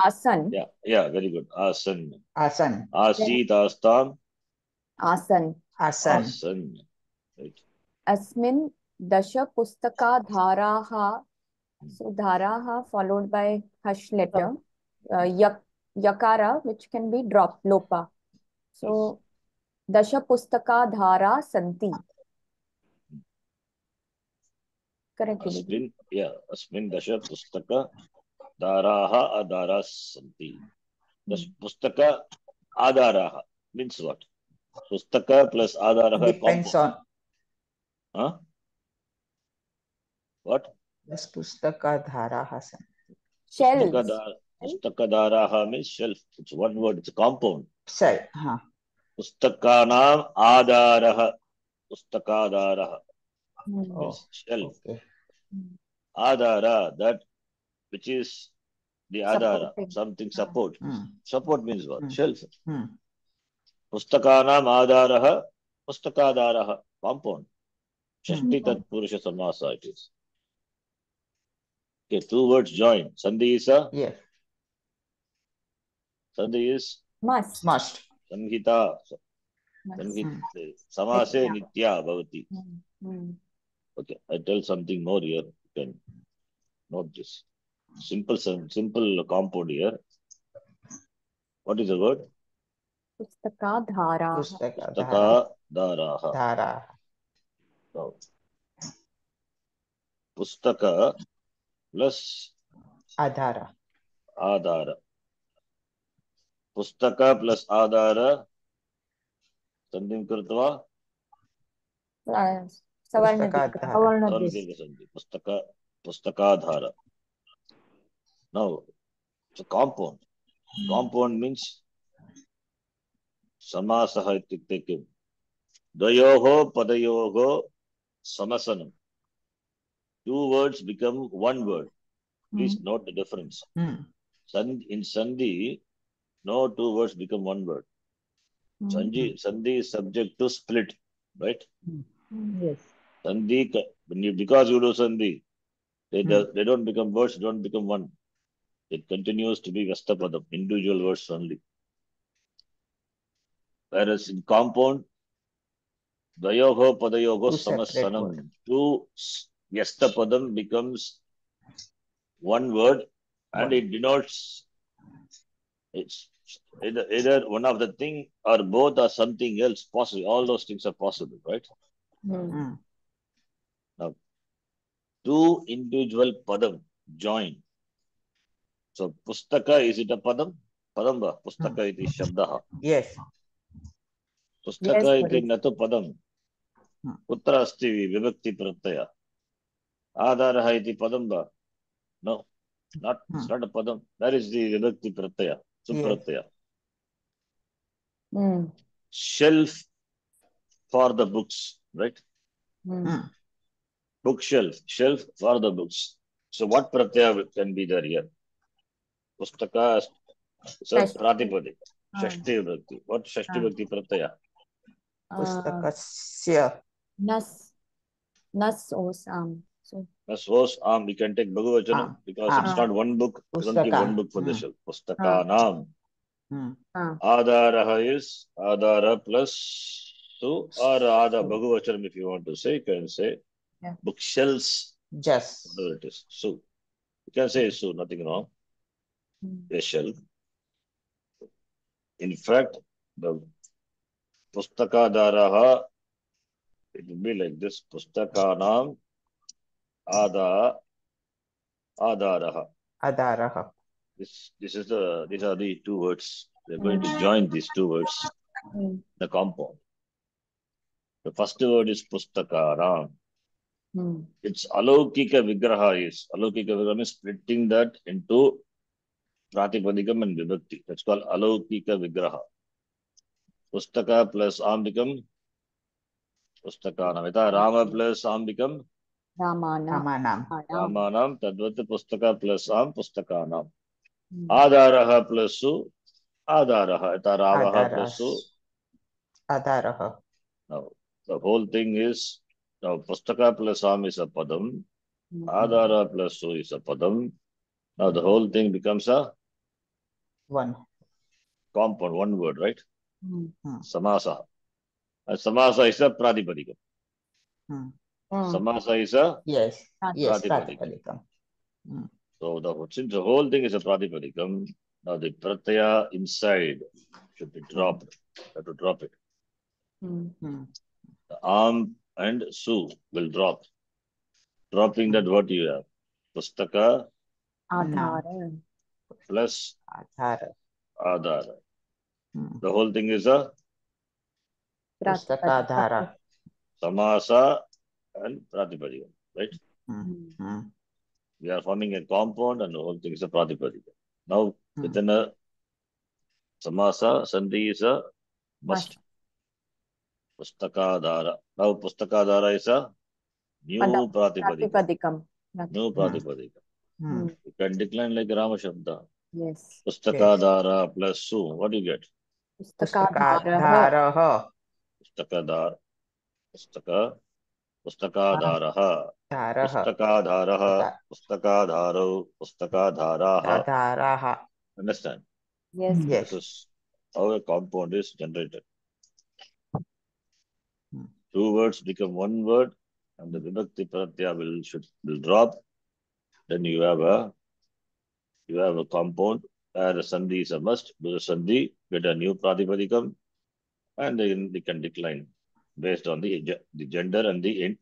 आसन्. Yeah, very good. आसन्. आसीत् आस्ताम्. आसन्. Right. अस्मिन् 10 पुस्तकाधाराः. So dharaha followed by hush letter. Yakara, which can be dropped, lopa. So dasha pustaka dhara santi. Correct. Asmin dasha pustaka dharaha adara santi. Pustaka adaraha means what? Pustaka plus adaraha depends on. What? This pustaka dharaha santi. Shelves. Pustaka dharaha means shelf. It's one word. It's a compound. Shelf. Pustakanam adaraha. Pustakadaraha. Shelf. Okay. Adara, that which is the adara, something support. Support means what? Shelf. Pustakanam adaraha. Pustakadaraha. Compound. Shashti tat purusha samasa it is. Okay, two words join. Sandhi is a? Yes. Sandhi is? Must. Samhita. Samase nitya bhavati. Okay, I tell something more here. You can note this. Simple compound here. What is the word? Pustakadhara. Pustakadharaha. So, Pustaka plus Adhara. Pustaka plus Adhara. Sandhim Kurtva. Pustakadhara. Now, So compound. Compound means समासः इत्युक्ते किम्? द्वयोः पदयोः समासनम्. Two words become one word. Please note the difference. Hmm. In Sandhi, no two words become one word. Sandhi is subject to split, right? Yes. Sandhi, because you do Sandhi, they don't become words, don't become one. It continues to be Vastapadam, individual words only. Whereas in compound, Dvayoho Padayoho Two separate Samasanam. words. Two Yastapadam becomes one word and it denotes it's either one of the thing or both or something else possible. All those things are possible, right? Hmm. Now, two individual padam join. So, pustaka, is it a padam? Padamba. Pustaka iti shabdaha. Yes. Pustaka Yes, iti Guruji. natu padam. Hmm. Kutra asti vibhakti pratyaya. Adaraha iti padamba. No, it's not a padam. That is the vibhakti pratyaya. Supratyaya. Shelf for the books, right? Bookshelf, shelf for the books. So what pratyaya can be there here? Pustaka is a pratipadik. Shashti vibhakti. What Shashti vibhakti pratyaya? Pustakasya. Nas osam. So Nas was we can take Bhagavachanam because it's not one book. We don't keep one book for the shelf. Pustakanam. Adaraha is Adara plus Su or Ada Bhagavachanam if you want to say, you can say bookshelves. Just. Whatever it is. Su. You can say Su, nothing wrong. A shelf. In fact, the Pustakadaraha, it will be like this. Pustakanam Adaraha. Adaraha. These are the two words. We're going to join these two words in the compound. The first word is Pustakaram. It's Alaukika Vigraha is. Alaukika Vigraha means splitting that into Pratipadikam and Vibhakti. That's called Alaukika Vigraha. Pustaka plus Am become Pustakanam. Rama plus Am become Ramanam. Ramanam. Tadvat Pustaka plus Am Pustakanam. Adaraha plus Su Adaraha. Ravaha plus Su Adaraha. Now, the whole thing is, now Pustaka plus Am is a padam, Adara plus Su is a padam. Now the whole thing becomes a One. compound, one word, right? Samasa. And Samasa is a Pratipadikam. Samasa is a Yes. Yes. Pratipadikam. Pratipadikam. So since the whole thing is a Pratipadikam, now the Pratyaya inside should be dropped. You have to drop it. The Am and Su will drop. Dropping that, what you have? Pustaka Adhara. plus Adhara. Adhara. The whole thing is a Pustakadhara. Samasa and Pratipadikam, right? We are forming a compound and the whole thing is a Pratipadikam. Now, within a Samasa, Sandhi is a must. Pustakadhara. Now, Pustakadhara is a new Pratipadikam. New Pratipadikam. You can decline like Rama Shabda. Yes. Pustakadhara plus Su. What do you get? Pustakadhara. Pustakadhara. Pustakadharaha. Pustakadharaha. Pustakadharo. Pustakadharaha. Adharaha. Understand? Yes. Yes. This is how a compound is generated. Two words become one word and the Vibhakti Pratyaya will drop. Then you have a compound where the Sandhi is a must. Do the Sandhi, get a new Pratipadikam, and then they can decline based on the gender and the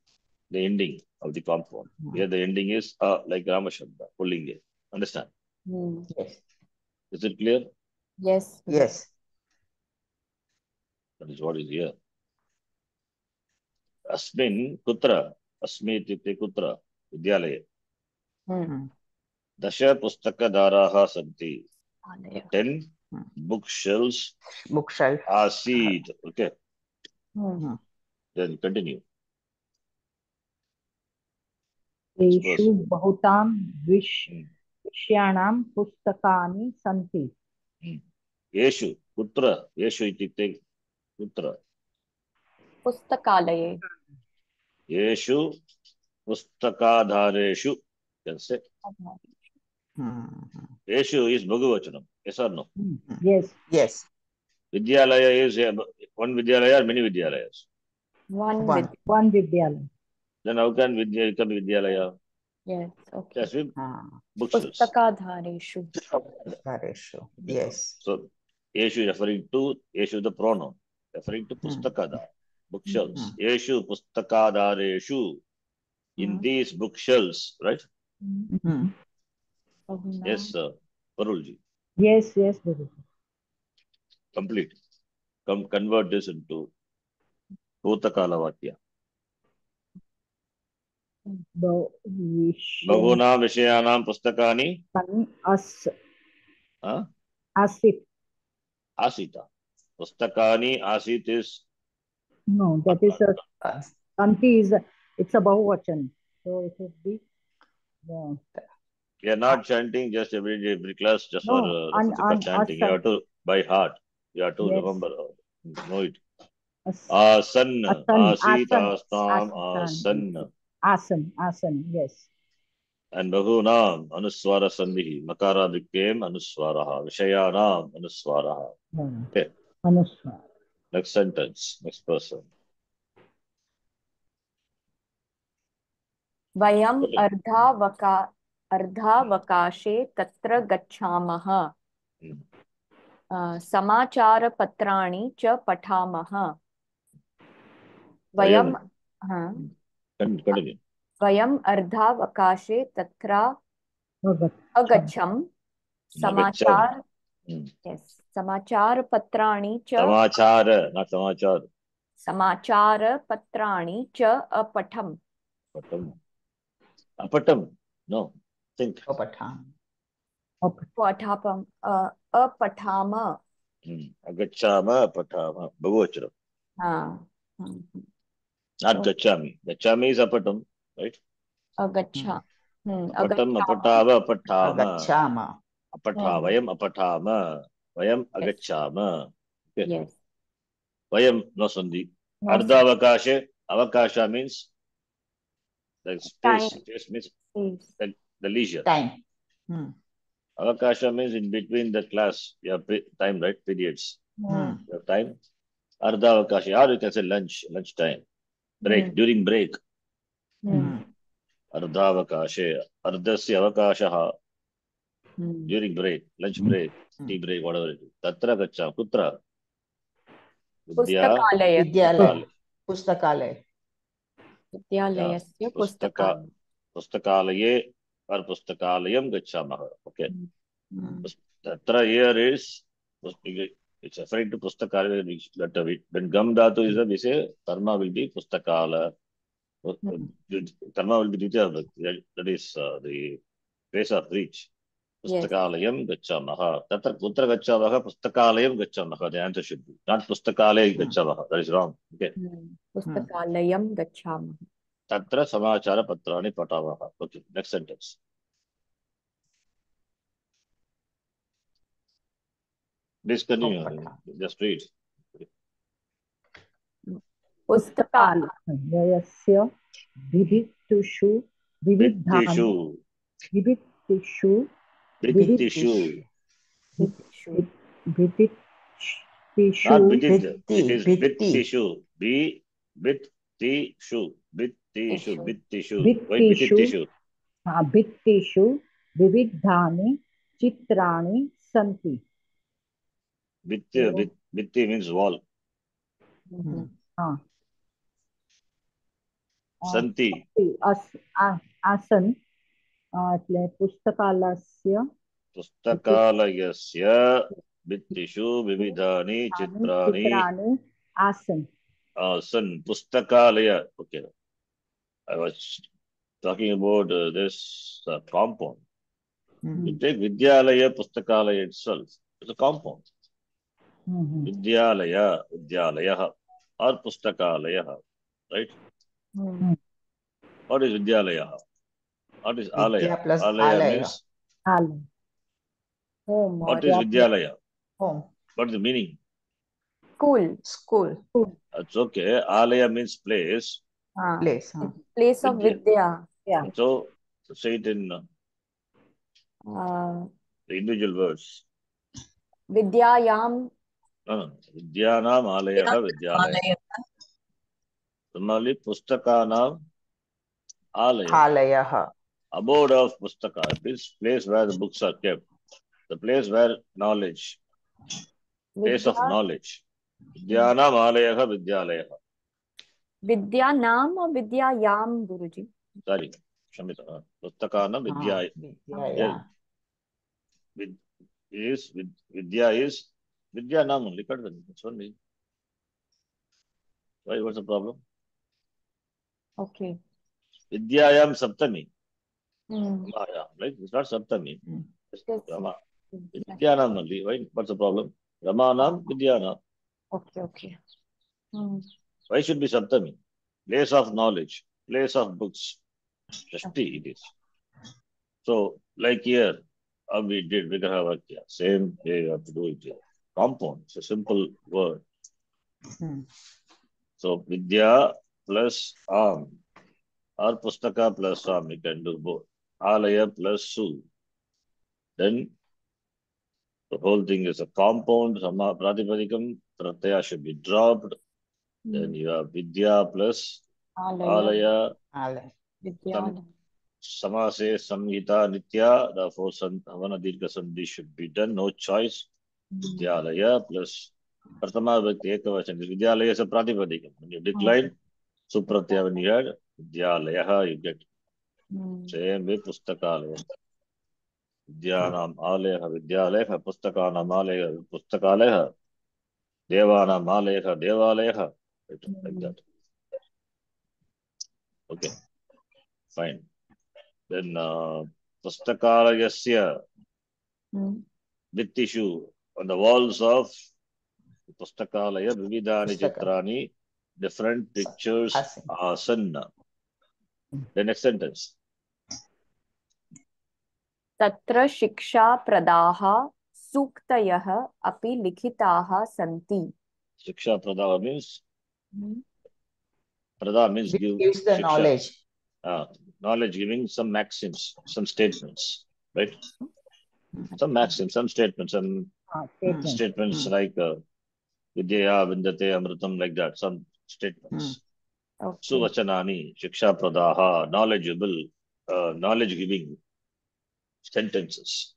ending of the compound. Here the ending is like Rama Shabda, pulling it. Understand? Yes. Is it clear? Yes. Yes. That is what is here. Asmin kutra. Asmi ityukte kutra. Vidyalaya. दश पुस्तकधाराः सन्ति. आलय. 10 bookshelves Bookshelf. आसीत्. Okay, Hmm. then continue. तेषु बहुतां Hmm. विषयाणां पुस्तकानि सन्ति. येषु कुत्र, येषु इत्युक्ते कुत्र, पुस्तकालये. येषु पुस्तकाधारेषु. येषु is Bhagavachanam. Yes or no? Yes. Yes. Vidyalaya is one Vidyalaya or many Vidyalayas? One One. with. One Vidyalaya. Then how can Vidya become Vidyalaya? Yes. Okay. Yes, with Ah, bookshelves. Pustakadhareshu. Dhareshu. Yes. So, Yeshu referring to, Yeshu the pronoun, referring to Pustakada, bookshelves. Yeshu Pustakadareshu, in these bookshelves, right? Hmm. Yes, Parulji, Yes, yes, Guruji. complete. Convert this into Bhutakala Vatya. Bahunam Vishayanam Pustakani Asit. Asita. Pustakani Asit is No, that is a Santi is it's a Bahuvachan. So it would be we are not chanting just every class just No, for the sake of chanting. You have to by heart. You have to Yes. remember, know it. As- Asan, Asan, Asit, Asan, Astam, Asan. Asan. Asan, yes. And Bahunam, Anuswara Sandhi. Makara became Anuswaraha. Vishayanam, Anuswaraha. Okay. Anuswar. Next sentence. Next person. वयम् Okay. अर्धावकाशे तत्र गच्छामः. Hmm. समाचारपत्राणि च पठामः. वयम् Continue. वयम् अर्धावकाशे तत्र अगच्छम्. समाचारपत्राणि च Samachara, not Samachar. समाचारपत्राणि च अपठम्. Apatam. No. Think. Apatam. अपठाम. अपठाम. Agachama, Patama. Bhagavachanam. Not Gachami. Gachami is Apatam, right? अगच्छा. Apatam, Apatava, Apatama. Agachama. Apatha. Vayam Apatama. Vayam Agachama. Okay. Yes. Vayam, no Sandhi. No Ardha Avakashe. Avakasha means the space. Time. Space means Yes. the leisure. Time. Avakasha means in between the class. You have time, right? Periods. You have time. Ardha Avakasha. Or you can say lunch time. Break. During break. Ardhavakashe. Ardhasya avakashaha. During break, lunch break, tea break, whatever it is. Tatra gaccha. Kutra? पुस्तकालय. Vidyalaya. Pustakalaya. विद्यालयस्य पुस्तकालय. Pustakalaye or Pustakalayam gacchamaha. Okay. Tatra here is, it's referring to Pustakalaya. When gam dhatu is there, we say karma will be Pustakala. Karma will be Ditya. That is the place of reach. Pustakalayam gacchamaha. Tatra kutra gacchamaha, Pustakalayam gacchamaha. The answer should be not Pustakale gacchamaha. That is wrong. Okay. पुस्तकालयं गच्छामः. Tatra samachara patrani patavaha. Okay. Next sentence. Please continue. Just read. पुस्तकालयस्य विविधेषु Vittishu. विविधेषु Vittishu. विविधेषु Not Vitit. It is Vitti. Vittishu. Vittishu. Vittishu. Vittishu. Why भित्तिषु Vittishu? भित्तिषु विविधानि चित्राणि सन्ति. Vitti means wall. Santi. आसन् એટલે પુસ્તકાલયस्य Vittishu vividhani chitrani आसन्. Asan. Pustakalaya. Okay. I was talking about this compound. You take Vidyalaya, Pustakalaya itself. It's a compound. Vidyalaya, Vidyalayaha, or Pustakalayaha. Right? What is Vidyalaya? What is Vidya Alaya? plus Alaya Alaya. means, Home. what is Vidyalaya? Home. What is the meaning? School. School. That's okay. Alaya means place. Place. Place of Vidya. Yeah. So say it in the individual words. Vidyayam. Vidyanam Alayaha Vidyalaya. Similarly, Pustakanam Alaya. Alayaha. Abode of Pustaka. This place where the books are kept. The place where knowledge. Place of knowledge. Vidyanam Alayaha Vidyalayaha. Vidyanam or Vidyayam, Guruji? Sorry, Shamita. Pustakanam Vidya. Vidya. Vidya is Vidyanam only. That's only. Why? What's the problem? Okay. Vidyayam Saptami. Hmm. Right? It's not Saptami. It's Yes. Rama. Vidyanam only. Why? What's the problem? Ramanam Vidyanam. Okay. Why should be Saptami? Place of knowledge, place of books. Shashti it is. So, like here, how we did Vigrahavakya, same way you have to do it here. Compound, it's a simple word. So, Vidya plus Am, or Pustaka plus Am, you can do both. Alaya plus Su. Then, the whole thing is a compound, Sama Pratipadikam, Pratyaya should be dropped. Then you have Vidya plus Alaya. Vidya. Samase Samhita Nitya, therefore Havana Dirgha Sandhi should be done, no choice. Vidyalaya plus Pratama Bhakti Ekavachan. Vidyalaya is a Pratipadikam. When you decline Supratyaya, when you add Vidyalaya, you get same way Pustakalaya. Vidyanam Alaya, Vidyalaya, Pustakanam Alaya, Pustakalaya, Devanam Alaya, Devalaya, like that. Okay, fine. Then Pustakalayasya Vittishu on the walls of Pustakalaya Vividhani Chitrani, different pictures Asanna. The next sentence. Tatra Shiksha Pradaha Suktayah api likhitaha santi. Shiksha Pradaha means Prada means give gives the shiksha. knowledge. Knowledge giving some maxims, some statements, right? Some maxims, some statements, some statements like Vidyaya Vindate Amritam, like that, some statements. Suvachanani, Shiksha Pradaha, knowledgeable, knowledge giving sentences.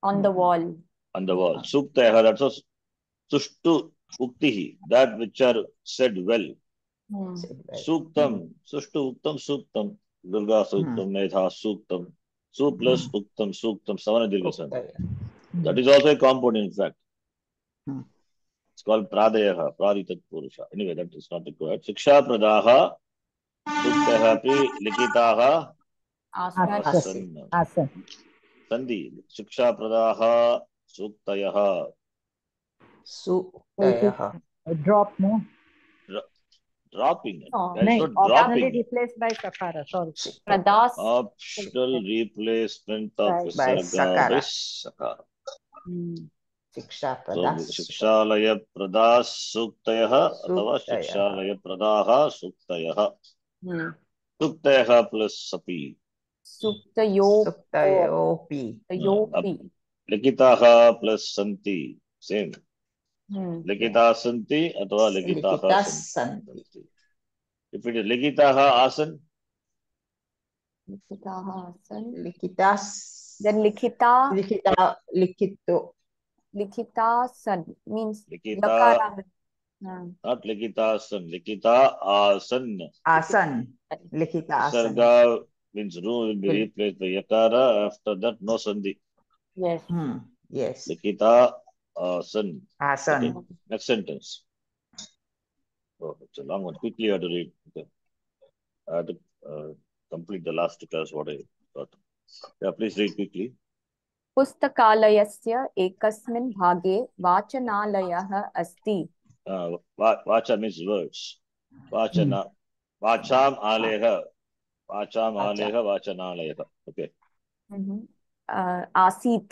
On the wall. On the wall. Suktaya, that's also Sushtu Uktihi, that which are said well. Suktam, Sushtu Uktam, Suktam, Durga Suktam, Medha Suktam, Su plus Uktam, Suktam, Savana Dirgasan. That is also a compound, in fact. It's called Pradayaha, Praditat Purusha. Anyway, that is not required. Shiksha Pradaha, Suktaha Pi Likitaha, Asan. Sandhi, Shiksha Pradaha, Suktayaha. Suktayaha. Drop, no? Dropping. No, That's not optionally dropping. replaced by Sakara. Sorry. Pradas. Optional replacement of by Visarga by Sakara. Sakara. Shiksha So, Pradas. Shikshalaya Pradas Suktayaha, Atava Shikshalaya Pradaha Suktayaha. Suktayaha plus Sapi. Suktayopi. Likitaha plus Santi. Same. Likita Santi, Atava Likitaha Santi. If it is Likitaha Asan, Likitas. Then Likhita san means Likita, yakara. not Likita Asan, Likita Asan. Asan. Likita Asan. Sarga means Ru will be replaced by Yakara. After that, no Sandhi. Yes. Yes. Likita Asan. Asan. Okay. Next sentence. Oh, it's a long one. Quickly, I have to read. Okay. I have to complete the last class, what I thought. Yeah, please read quickly. पुस्तकालयस्य एकस्मिन् भागे वाचनालयः अस्ति. Vacha means words. Vachana. Vacham aleha. Vacham aleha vachanalaya. Okay. आसीत्.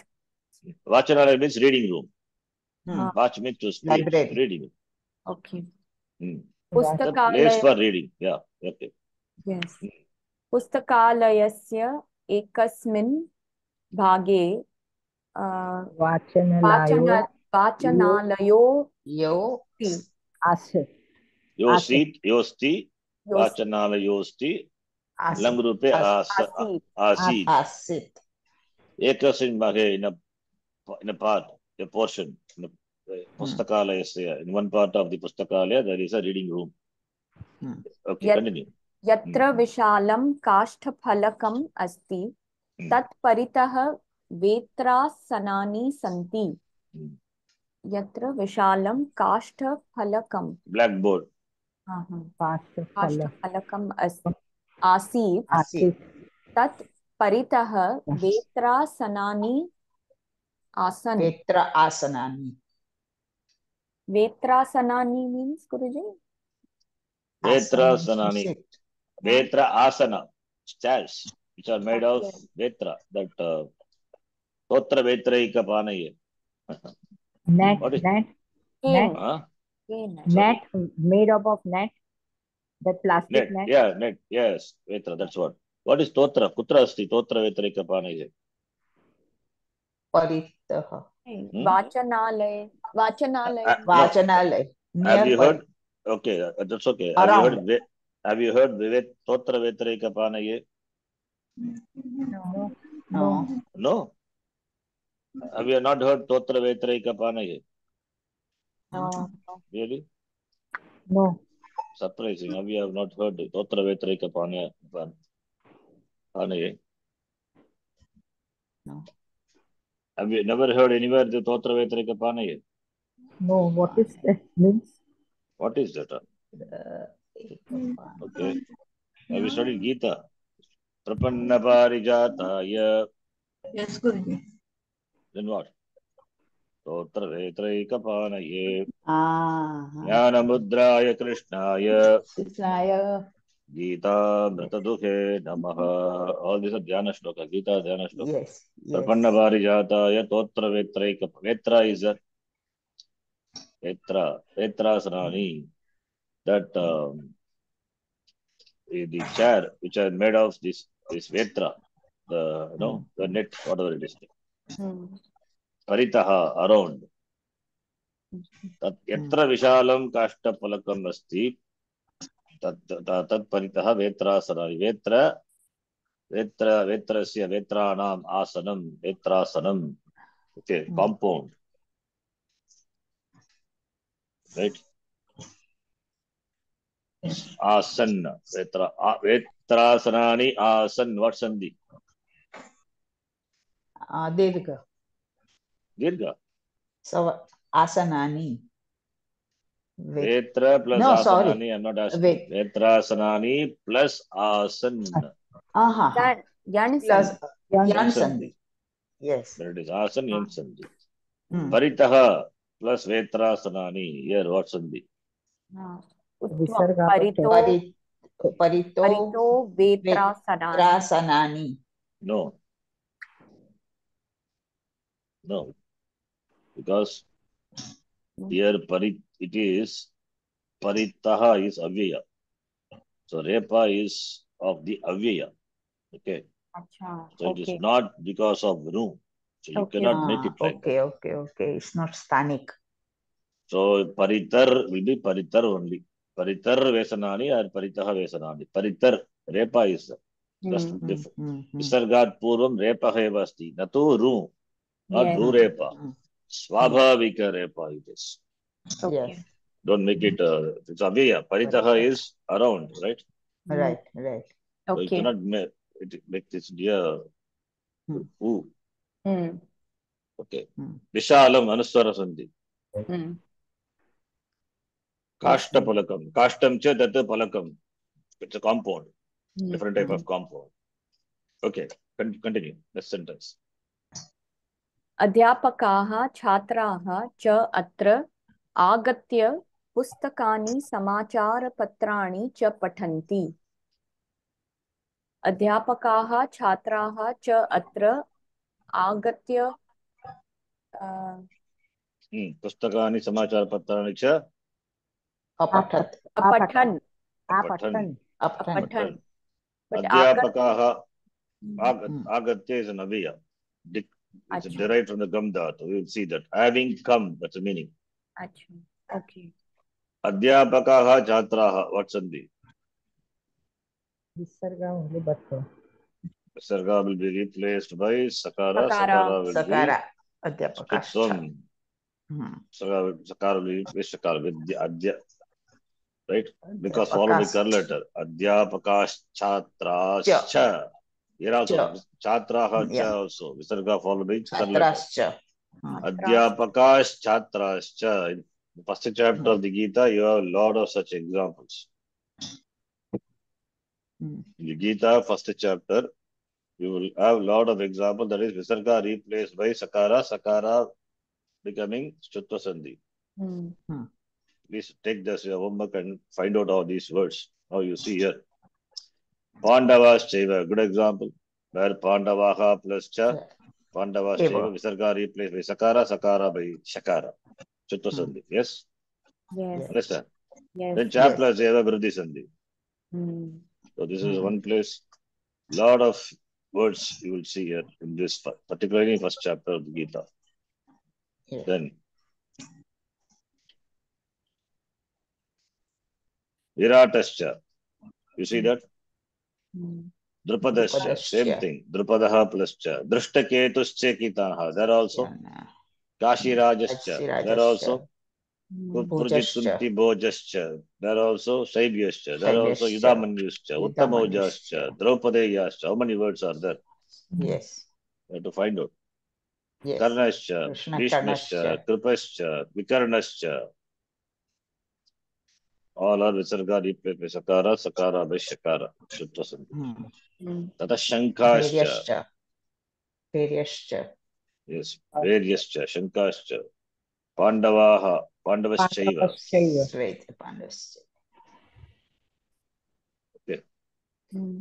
Vachanalaya means reading room. Hmm. Vach means to speak. Library. Reading. Okay. The पुस्तकालय. place for reading. Yeah. Okay. Yes. पुस्तकालयस्य एकस्मिन् भागे Vachanalayo. वाचनालयो Yo. Asya. Yosit, yosti, vachanalayosti, lam rupe asit. Asit. Ekasmin bhage in a part, a portion. Pustakalaya. In one part of the pustakalaya, there is a reading room. Okay, continue. यत्र विशालं काष्ठफलकम् अस्ति तत् परितः वेत्रासनानि सन्ति. यत्र विशालं काष्ठफलकम्. Blackboard. काष्ठफलकम् आसीत् तत् परितः वेत्रासनानि आसन्. Vetra asanani. वेत्रासनानि means Guruji? Vetrasanani. Vetra asana. Chairs which are made of vetra. That totra vetraika panaye. Net. Net made up of net. That plastic net. Yeah, net. Yes, vetra. That's what. What is totra? Kutra asti totra vetraika panaye. Paritaha. Vachanalay. Vachanalay. Have you heard? Okay, that's okay. Around. Have you heard totra vetraika panaye? No. Have you not heard totra vetraika panaye? No. Really? No. Surprising. Have you not heard totra vetraika panaye? No. Have you never heard anywhere the totra vetraika panaye? No. What is that means? What is that? Okay. Have you studied Gita? Prapanna parijataya. Yes, Guruji. Then what? Totra vetraika panaye. Jnana Mudraya Krishnaya. Krishnaya. Gita Mritadukhe Namaha. All these are Dhyana Shloka. Gita Dhyana Shloka. Yes. Prapanna parijataya totra vetraika. Vetra is a Vetrasanani. That the chair which are made of this vetra, the net, whatever it is. Paritaha, around. Tat yatra vishalam kashtapalakam asti. Tat paritaha vetrasanani. Vetrasya vetranam asanam. Vetrasanam. Okay, compound. Right? Asan. Vetrasanani asan. What sandhi? Dirgha. Dirgha. So, asanani. Vetra plus No, asanani. sorry. I'm not asking. Vetrasanani plus asan. Yan Plus Sandhi. Yan Sandhi. Yes. There it is. Asan yan sandhi. Paritaha plus vetrasanani. Here what sandhi? Parito vetrasanani. No. No. Because here it is paritaha is avyaya. So repa is of the avyaya. Okay. So it is not because of nu. So you cannot make it like that. Okay. It's not stanic. So paritar will be paritar only. Paritar vesanani or paritaha vesanani. Paritar repa is just different. Visargat purvam repa hevasti. Natu ru. Not ru repa. Swabhavika repa it is. Yes. Don't make it it's avyaya. Paritaha is around, right? Right. So you cannot make this dear who. Okay. Vishalam anuswara sandhi. Kashtapalakam. Kashtam cha that palakam. It's a compound. Different type of compound. Okay. Continue. Next sentence. अध्यापकाः छात्राः च अत्र आगत्य पुस्तकानि समाचारपत्राणि च पठन्ति। अध्यापकाः छात्राः च अत्र आगत्य पुस्तकानि समाचारपत्राणि च अपठत् अपठन् अपठन् अपठन् but अध्यापकाः आगत्य is an aviya. It's derived from the gam dhatu. We will see that. Having come, that's the meaning. अच्छा, okay. अध्यापकाः छात्राः, what sandhi? Visarga only, but Visarga will be replaced by sakara. Sakara. Sakara will Sakara. be Adhyapakascha. Stutvam. Sakara will be Vishakara. Adya. Right? Because followed by curl letter. Adhyapakash chatrascha. Here also. Chatraha cha also. Visarga followed by curl letter. Chatrascha. Adhyapakash chatrascha. In the first chapter of the Gita, you have a lot of such examples. In the Gita, first chapter, you will have a lot of examples. That is Visarga replaced by Sakara. Sakara becoming Stutva Sandhi. Please take this your homework and find out all these words. Now you see here. Pandavas Chaiva, good example. Where Pandavaha plus Cha, Pandavas Chaiva, Visarga replaced by Sakara, Sakara by Shakara. Stutva Sandhi. Yes? Yes. Understand? Yes. Then Cha plus Chaiva, Vriddhi Sandhi. So this is one place. Lot of words you will see here in this, particularly first chapter of the Gita. Then Viratascha. You see that? Drupadascha. Same thing. Drupadaha plus cha. Drishtaketuscha kitaha. There also. Kashirajascha. There also. Purjitkunti bojascha. There also. Shaibyascha. There also. Yudhamanyuscha. Uttamojascha. Draupadeyascha. How many words are there? Yes. You have to find out. Yes. Karnascha. Bhishmascha. Kripascha. Vikarnascha. All are Visarga replaced by Sakara, Sakara by Shakara. Tata Shankascha. Variascha. Yes, Variascha, Shankascha. Pandavaha, Pandavaschaiva. Pandavascha. Okay.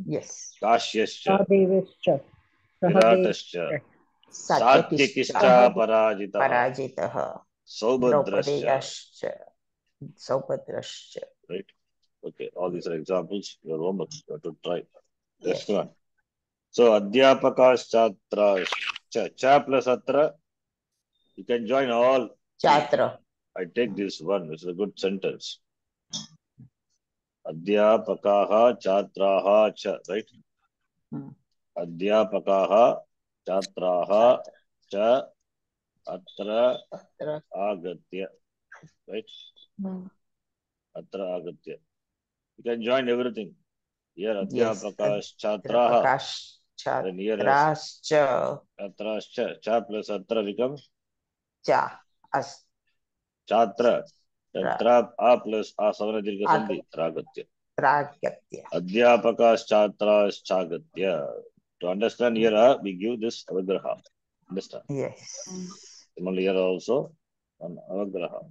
Yes. Kashyascha. Sahadevascha. Viratascha. Satyakischa Parajitaha. Saubhadrascha. Saupadrascha. Right? Okay, all these are examples. Your homework, you have to try. Next one. So, Adhyapakas Chatra. Cha plus Atra. You can join all. Chatra. I take this one. It's a good sentence. Adhyapakaha Chatraha Cha. Right? Adhyapakaha Chatraha Cha Atra Agatya. Right? Atra Agatya. You can join everything. Here Adhyapakash Chatraha. Then here Chatrascha. Chatrascha. Cha plus Atra becomes Cha. Chatra. Tra A plus A Savana Dirgha Sandhi. Tragatya. Tragatya. Adhyapakash Chatrash Chagatya. To understand here, we give this Avagraha. Understand? Yes. Similarly here also an Avagraha.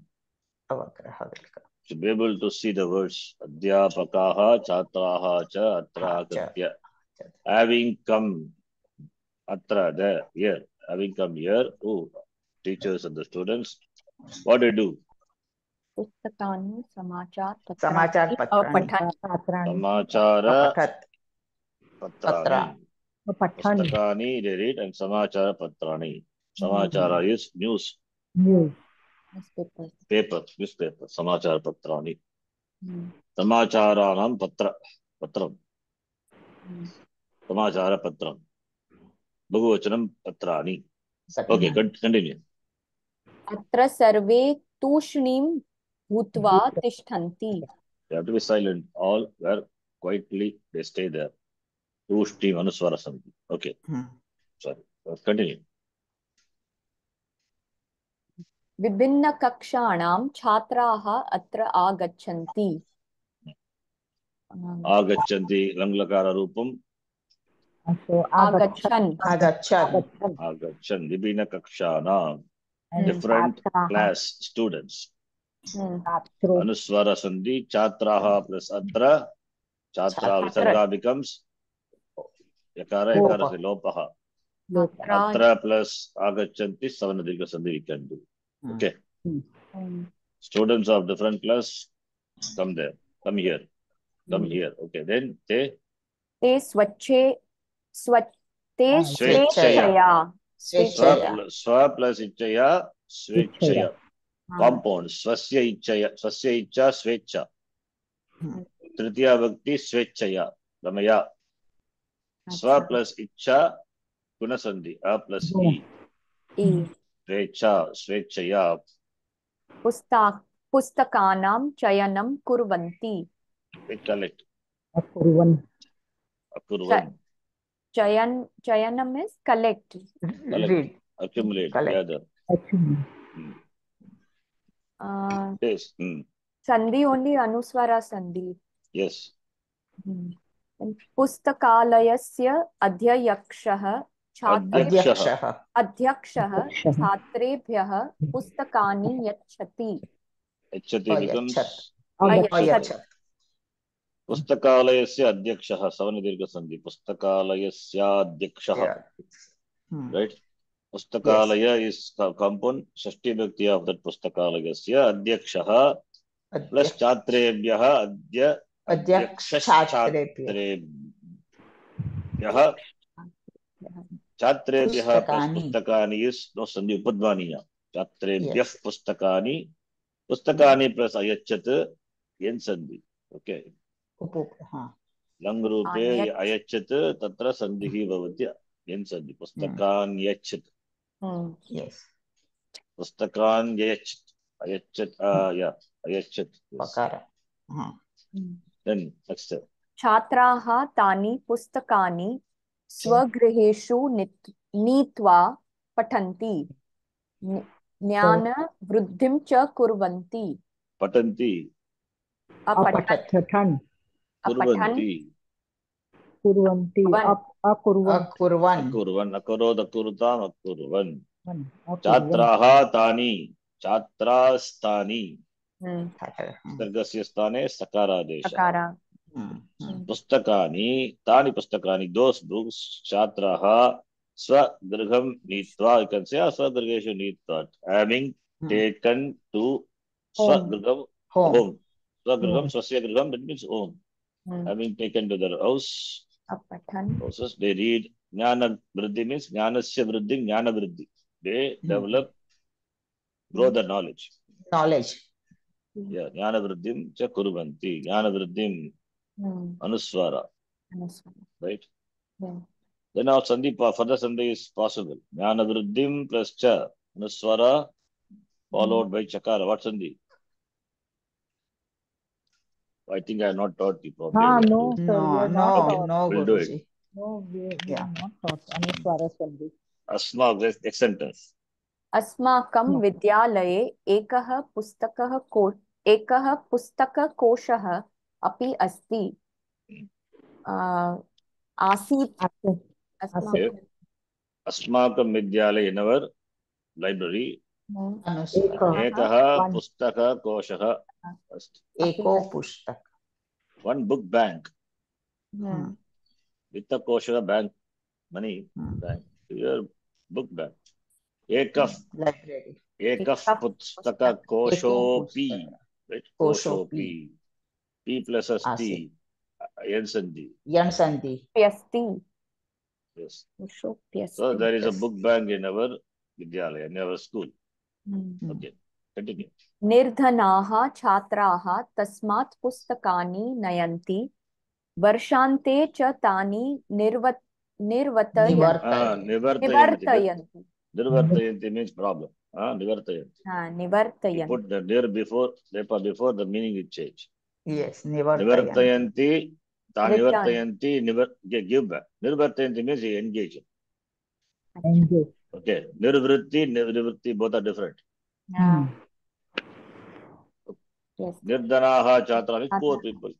Avagraha will come. To be able to see the words Adhyapakaha Chatraha Cha Atra Agatya. Having come Atra there, here. Having come here, teachers and the students, what do you do? पुस्तकानि समाचार Samachar patrani. Samachara patrani. Patrani. Pustakani they read and samachara patrani. Samachara is news. Newspapers. Paper, newspaper. Samachara patrani. Samacharanam patram. Samachara patram. Bahuvachanam patrani. Okay, continue. अत्र सर्वे तूष्णीं भूत्वा तिष्ठन्ति. They have to be silent. All were quietly, they stay there. Tushti Manuswara Sandhi. Okay. Sorry. Continue. विभिन्न कक्षाणां छात्राः अत्र आगच्छन्ति. Agachanti Langlakara Rupam. So Agachan. Agachan. Agachan. Vibhina Kakshana. And Different Chatraha. class students. Chatro. Anuswara Sandhi. Chatraha plus Atra. Chatra Visarga becomes Yakara Yakara se Lopaha. Atra plus Agachanti Savanadika Sandhi we can do. Okay. Students of different class come there. Come here. Come here. Okay. Then they Swachhe. Swechaya. Swechaya. Swa plus Ichaya Swechaya. Compound. Swasya Ichaya. Swasya Icha Svecha. Tritiya Bhakti Swechaya. Ramaya. Swa plus Icha Gunasandhi. A plus E. Svecha. Svechaya. Pustakanam chayanam kurvanti. Collect. Akurvan. Akurvan. Chayanam is collect. Read. Accumulate. Collect. Gather. Actually. Yes. Sandhi only Anuswara Sandhi. Yes. Pustakalayasya adhyayakshah Adhyakshah. Adhyakshah Chhatrebhyah pustakani yachati. Yachati becomes Ayachat. Pustakalayasya Adhyakshah. Savanadika Sandhi. Pustakalayasya Adhyakshah. Right? Pustakalaya is compound. Shashti Bhakti of that Pustakalayasya Adhyakshah plus Chatrebhyah Adhyakshah. Chatrebhyah plus Pustakani is no Sandhi Upadvaniya. Chatrebhyah Pustakani. Pustakani plus Ayachat Yen Sandhi. Okay. Lang Rupe Ayachat Tatra Sandhihi Bhavati Yen Sandhi. Pustakan Yachat. Yes. Pustakan Yachat. Ayachat. Yeah. Ayachat. Pakara. Then next step. Chhatraha tani pustakani swagrihishu nitva patanti. Jnana vruddhim cha kurvanti. Patanti. Apatan. Kurvanti. Kurvanti. Akurvan. Akurvan. Akarod akurutam akurvan. Chatraha tani. Chatrastani. Sargasya stane sakara desha. Pustakani. Tani pustakani. Those books. Chatraha. Swagriham nitva. You can say swagriheshu nitva. Having taken to Swagriham home. Swagriham, swasya griham, that means home. Having taken to their house, houses, they read. Jnana vriddhi means jnanasya vriddhi, jnana vriddhi. They develop, grow the knowledge. Yeah, jnana vriddhim cha kurvanti. Jnana vriddhim anuswara. Right? Then now sandhi, further sandhi is possible. Jnana vriddhim plus cha anuswara followed by chakara. What sandhi? I think I have not taught you probably. No, sir. No, we'll do it. No, we have not taught Anuswara Sandhi. Asma, next sentence. अस्माकं विद्यालये एकः पुस्तककोशः अपि अस्ति. आसीत्. अस्माकं विद्यालये in our library एकः पुस्तककोशः अस्ति. Eko pustak. One book bank. Vitta bank, money bank. Your book bank. Ekah Library. Ekah pustakakoshopi. Right? Koshopi. P plus asti. Yen sandhi. Pyasti. Yes. So there is a book bank in our vidyalaya, in our school. Okay. Continue. निर्धनाः छात्राः तस्मात् पुस्तकानि नयन्ति. वर्षान्ते च तानि निवर्तयन्ति. Nivartayanti means problem. Nivartayanti. Put the near before the meaning is changed. Yes, Nivartayanti. Nivartayanti, give back. Nivartayanti means engage. Okay. Nirvritti, both are different. Yes. Nirdhanaha chatra means poor people.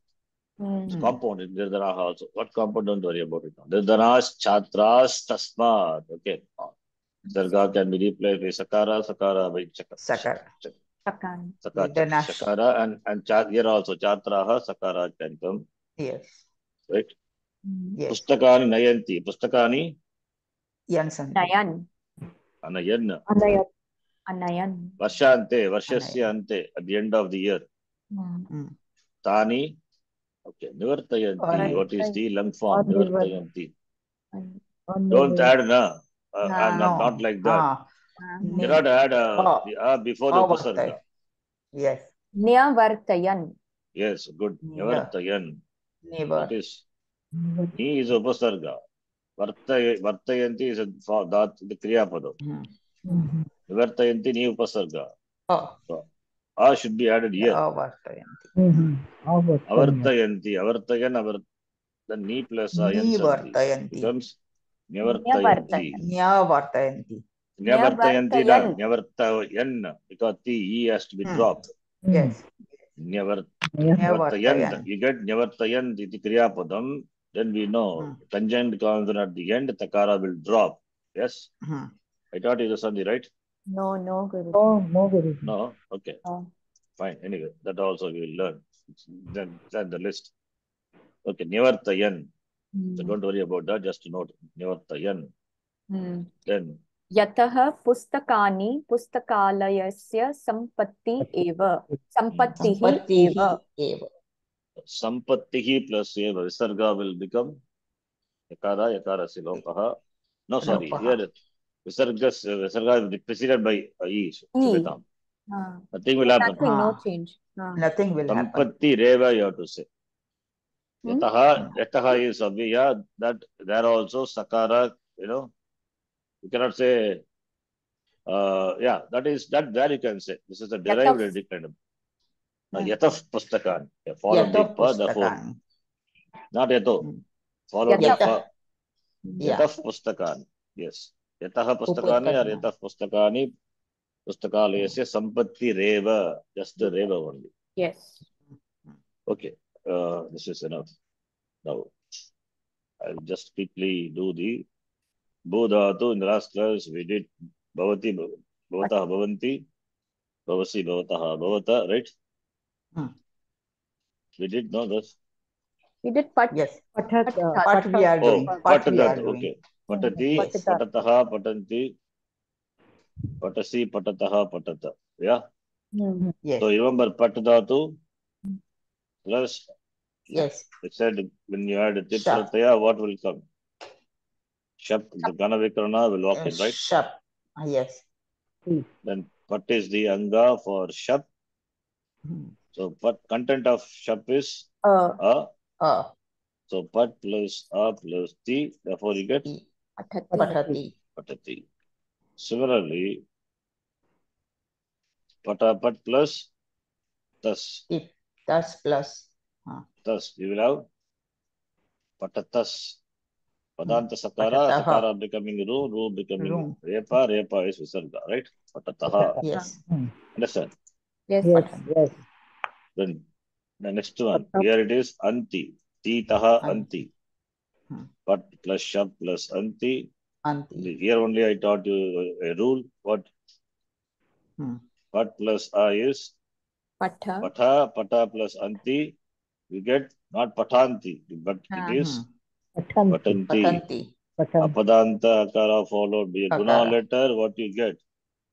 It's compound in Nirdhanaha also. What compound? Don't worry about it now. Nirdhanas, Chatras, Tasmat. Okay. Sarga can be replaced with Sakara, Sakara by Sakara. Sakan. Nirdhanash. Sakara and here also Chatraha, Sakara can come. Yes. Right? Yes. Pustakani Nayanti. Pustakani Yansan. Nayan. Anayan. Anayat. Anayan. Varshante, Varshasya Ante, at the end of the year. Tani. Okay. Nivartayanti. What is the long form? Nivartayanti. Don't add na. Not like that. You cannot add before the upasarga. Yes. Nyavartayan. Yes, good. Nivartayan. Never. That is, ni is upasarga. Vartayanti is the kriya pada. Nivartayanti ni upasarga. So, a should be added here. Avartayanti. Avartayan, then ni plus ayan becomes Nyavartayanti. Nyavartayanti. Nyavartayanti na. Nyavartayan. Because the E has to be dropped. Yes. Nyavartayan. You get Nyavartayan, the kriya padam. Then we know conjunct consonant at the end, takara will drop. Yes? I thought it was Sandhi, right? No, Guru. No, Guru. No? Okay. Fine. Anyway, that also we will learn. Then the list. Okay. Nyavartayan. So don't worry about that. Just to note. Nyavartayan. Then. Yatah pustakani pustakalayasya sampatti eva. Sampattihi eva. Sampattihi plus eva. Visarga will become yakara silokaha. No, sorry. Here Visarga will be preceded by E. Nothing will happen. No change. Nothing will happen. Sampatti reva you have to say. Yataha is Abhiya. That there also Sakara, you cannot say, that is, that there you can say. This is a derived independent. Yataf Pustakan. Follow the form. Not Yato. Follow the Yataf Pustakan. Yes. Yataha Pustakani or Yataf Pustakani. Pustakalayasya Sampatti Reva. Just the Reva only. Yes. Okay. This is enough. Now, I'll just quickly do the Bodhatu. In the last class, we did Bhavati, Bhavataha, Bhavanti, Bhavasi, Bhavataha, Bhavata, right? We did know this. We did Pat. Yes. Patat. We are doing. Patat. Okay. Patati, Patataha, Patanti, Patasi, Patataha, Patata. Yeah? Yes. So, you remember Patadatu plus. Yes. It said when you add Tit Prataya, what will come? Shap, the Gana Vikarana will walk in, right? Shap. Yes. Then Pat is the Anga for Shap. So content of Shap is A. So Pat plus A plus T. Therefore you get Patati. Similarly, Patapat plus Tas. Tas plus. Tas. You will have Patatas. Padanta Sakara becoming Ru becoming Repa. Repa is Visarga, right? Patataha. Yes. Understand? Yes. Then the next one. Here it is Anti. Titaha Anti. Pat plus Shab plus Anti. Here only I taught you a rule. What? Pat plus A is Pata plus Anti. You get not Patanti, but it is Patanti. Apadanta Akara followed by a Guna letter. What you get?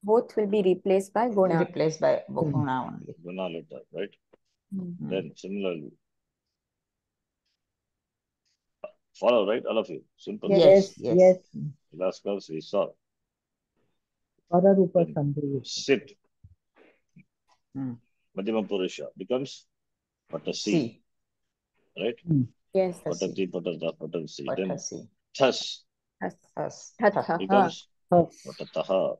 Both will be replaced by Guna. Replaced by Guna only. Guna letter, right? Then similarly. Follow, right? All of you. Simple. Yes. Last class we saw. Sit. Madhyama Purusha becomes Patasi. Right? Yes. Patati, Patata, Patasi. Then Thas becomes Patataha.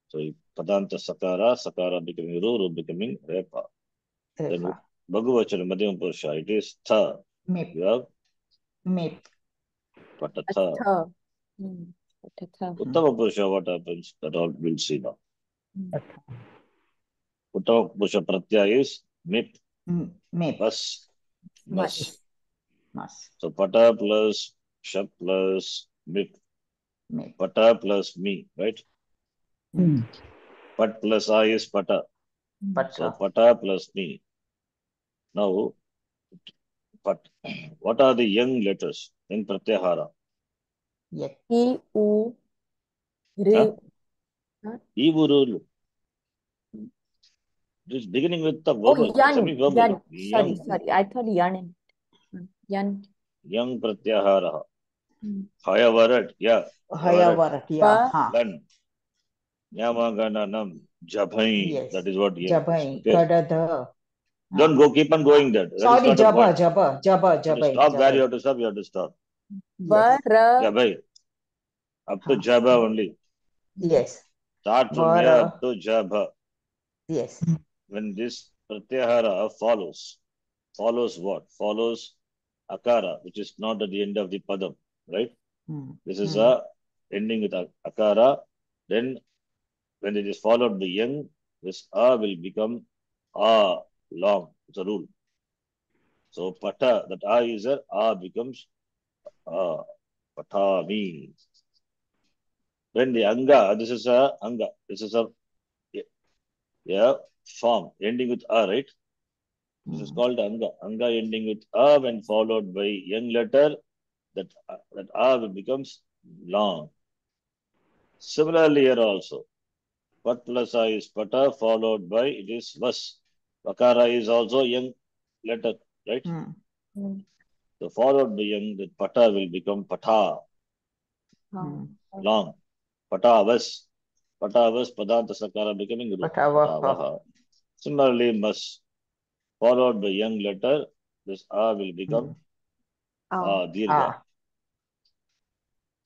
So Padanta Sakara becoming Ru becoming Repa. Then Bhagavachana Madhyama Purusha, it is Tha. You have Patata. Uttama Purusha, what happens? That all we'll see now. Uttama Purusha Pratyaya is Mip. Map. Bus. Mas. Mas. So pata plus shap plus mip. Map. Pata plus me, right? Pat plus I is pata. So Pata. pata plus me. Now, what are the young letters in Pratyahara? Yet. I, U, R. Huh? Ivurulu. This beginning with the Oh, verbal, yan. semi-verbal. Yan. Sorry. I thought yan. Yan. Young Pratyahara. Hayavarat. Yeah. Hayavarat. Yeah. Ha. Lan. Nyamagananam. Jabhai. Yes. That is what. Jabai. Okay. Gadadha. Don't go. Keep on going there. Sorry, Jaba. Stop where you have to stop. You have to stop. Yes. Jabai. Up to Jaba only. Yes. Start from here up to Jaba. Yes. When this Pratyahara follows what? Follows Akara, which is not at the end of the Padam, right? This is a ending with Akara. Then when it is followed by young, this A will become A long. It's a rule. So Pata, that A is A becomes Patami. When the Anga, this is a Anga. This is a form ending with A, right? This is called Anga. Anga ending with A when followed by young letter, that A becomes long. Similarly here also, Pat plus I is Pata followed by it is Vas. Vakara is also young letter, right? So followed by young, the Pata will become Pata. Long. Patavas. Patavas, Padanta Sakara becoming Patavaha. Similarly, Mas followed by young letter, this A will become Dirgha.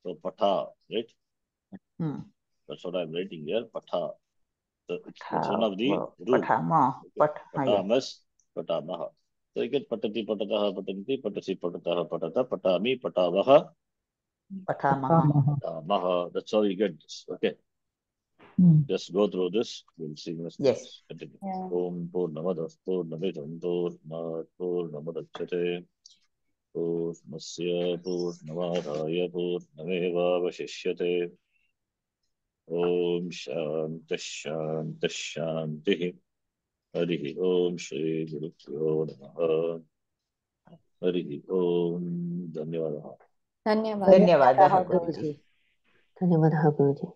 So Pata, right? That's what I'm writing here, Pata. So it's one of the rules. Patamas, Patamaha. So you get Patati, Patataha, Patanti, Patasi, Patataha, Patata, Patami, Patavaha, Patamaha. That's how you get this. Okay. Just go through this. We'll see next. Yes. Continue. Om Purnamada Purnamidam Purnat Purnamadachyate Purnasya Purnamadaya Purnameva Vashishyate. Om Shanti Shanti Shanti. Harihi Om Shri Gurubhyo Namaha. Harihi Om. Dhanyavadah. Dhanyavadah. Dhanyavadah, Guruji. धन्यवादः गुरुजी.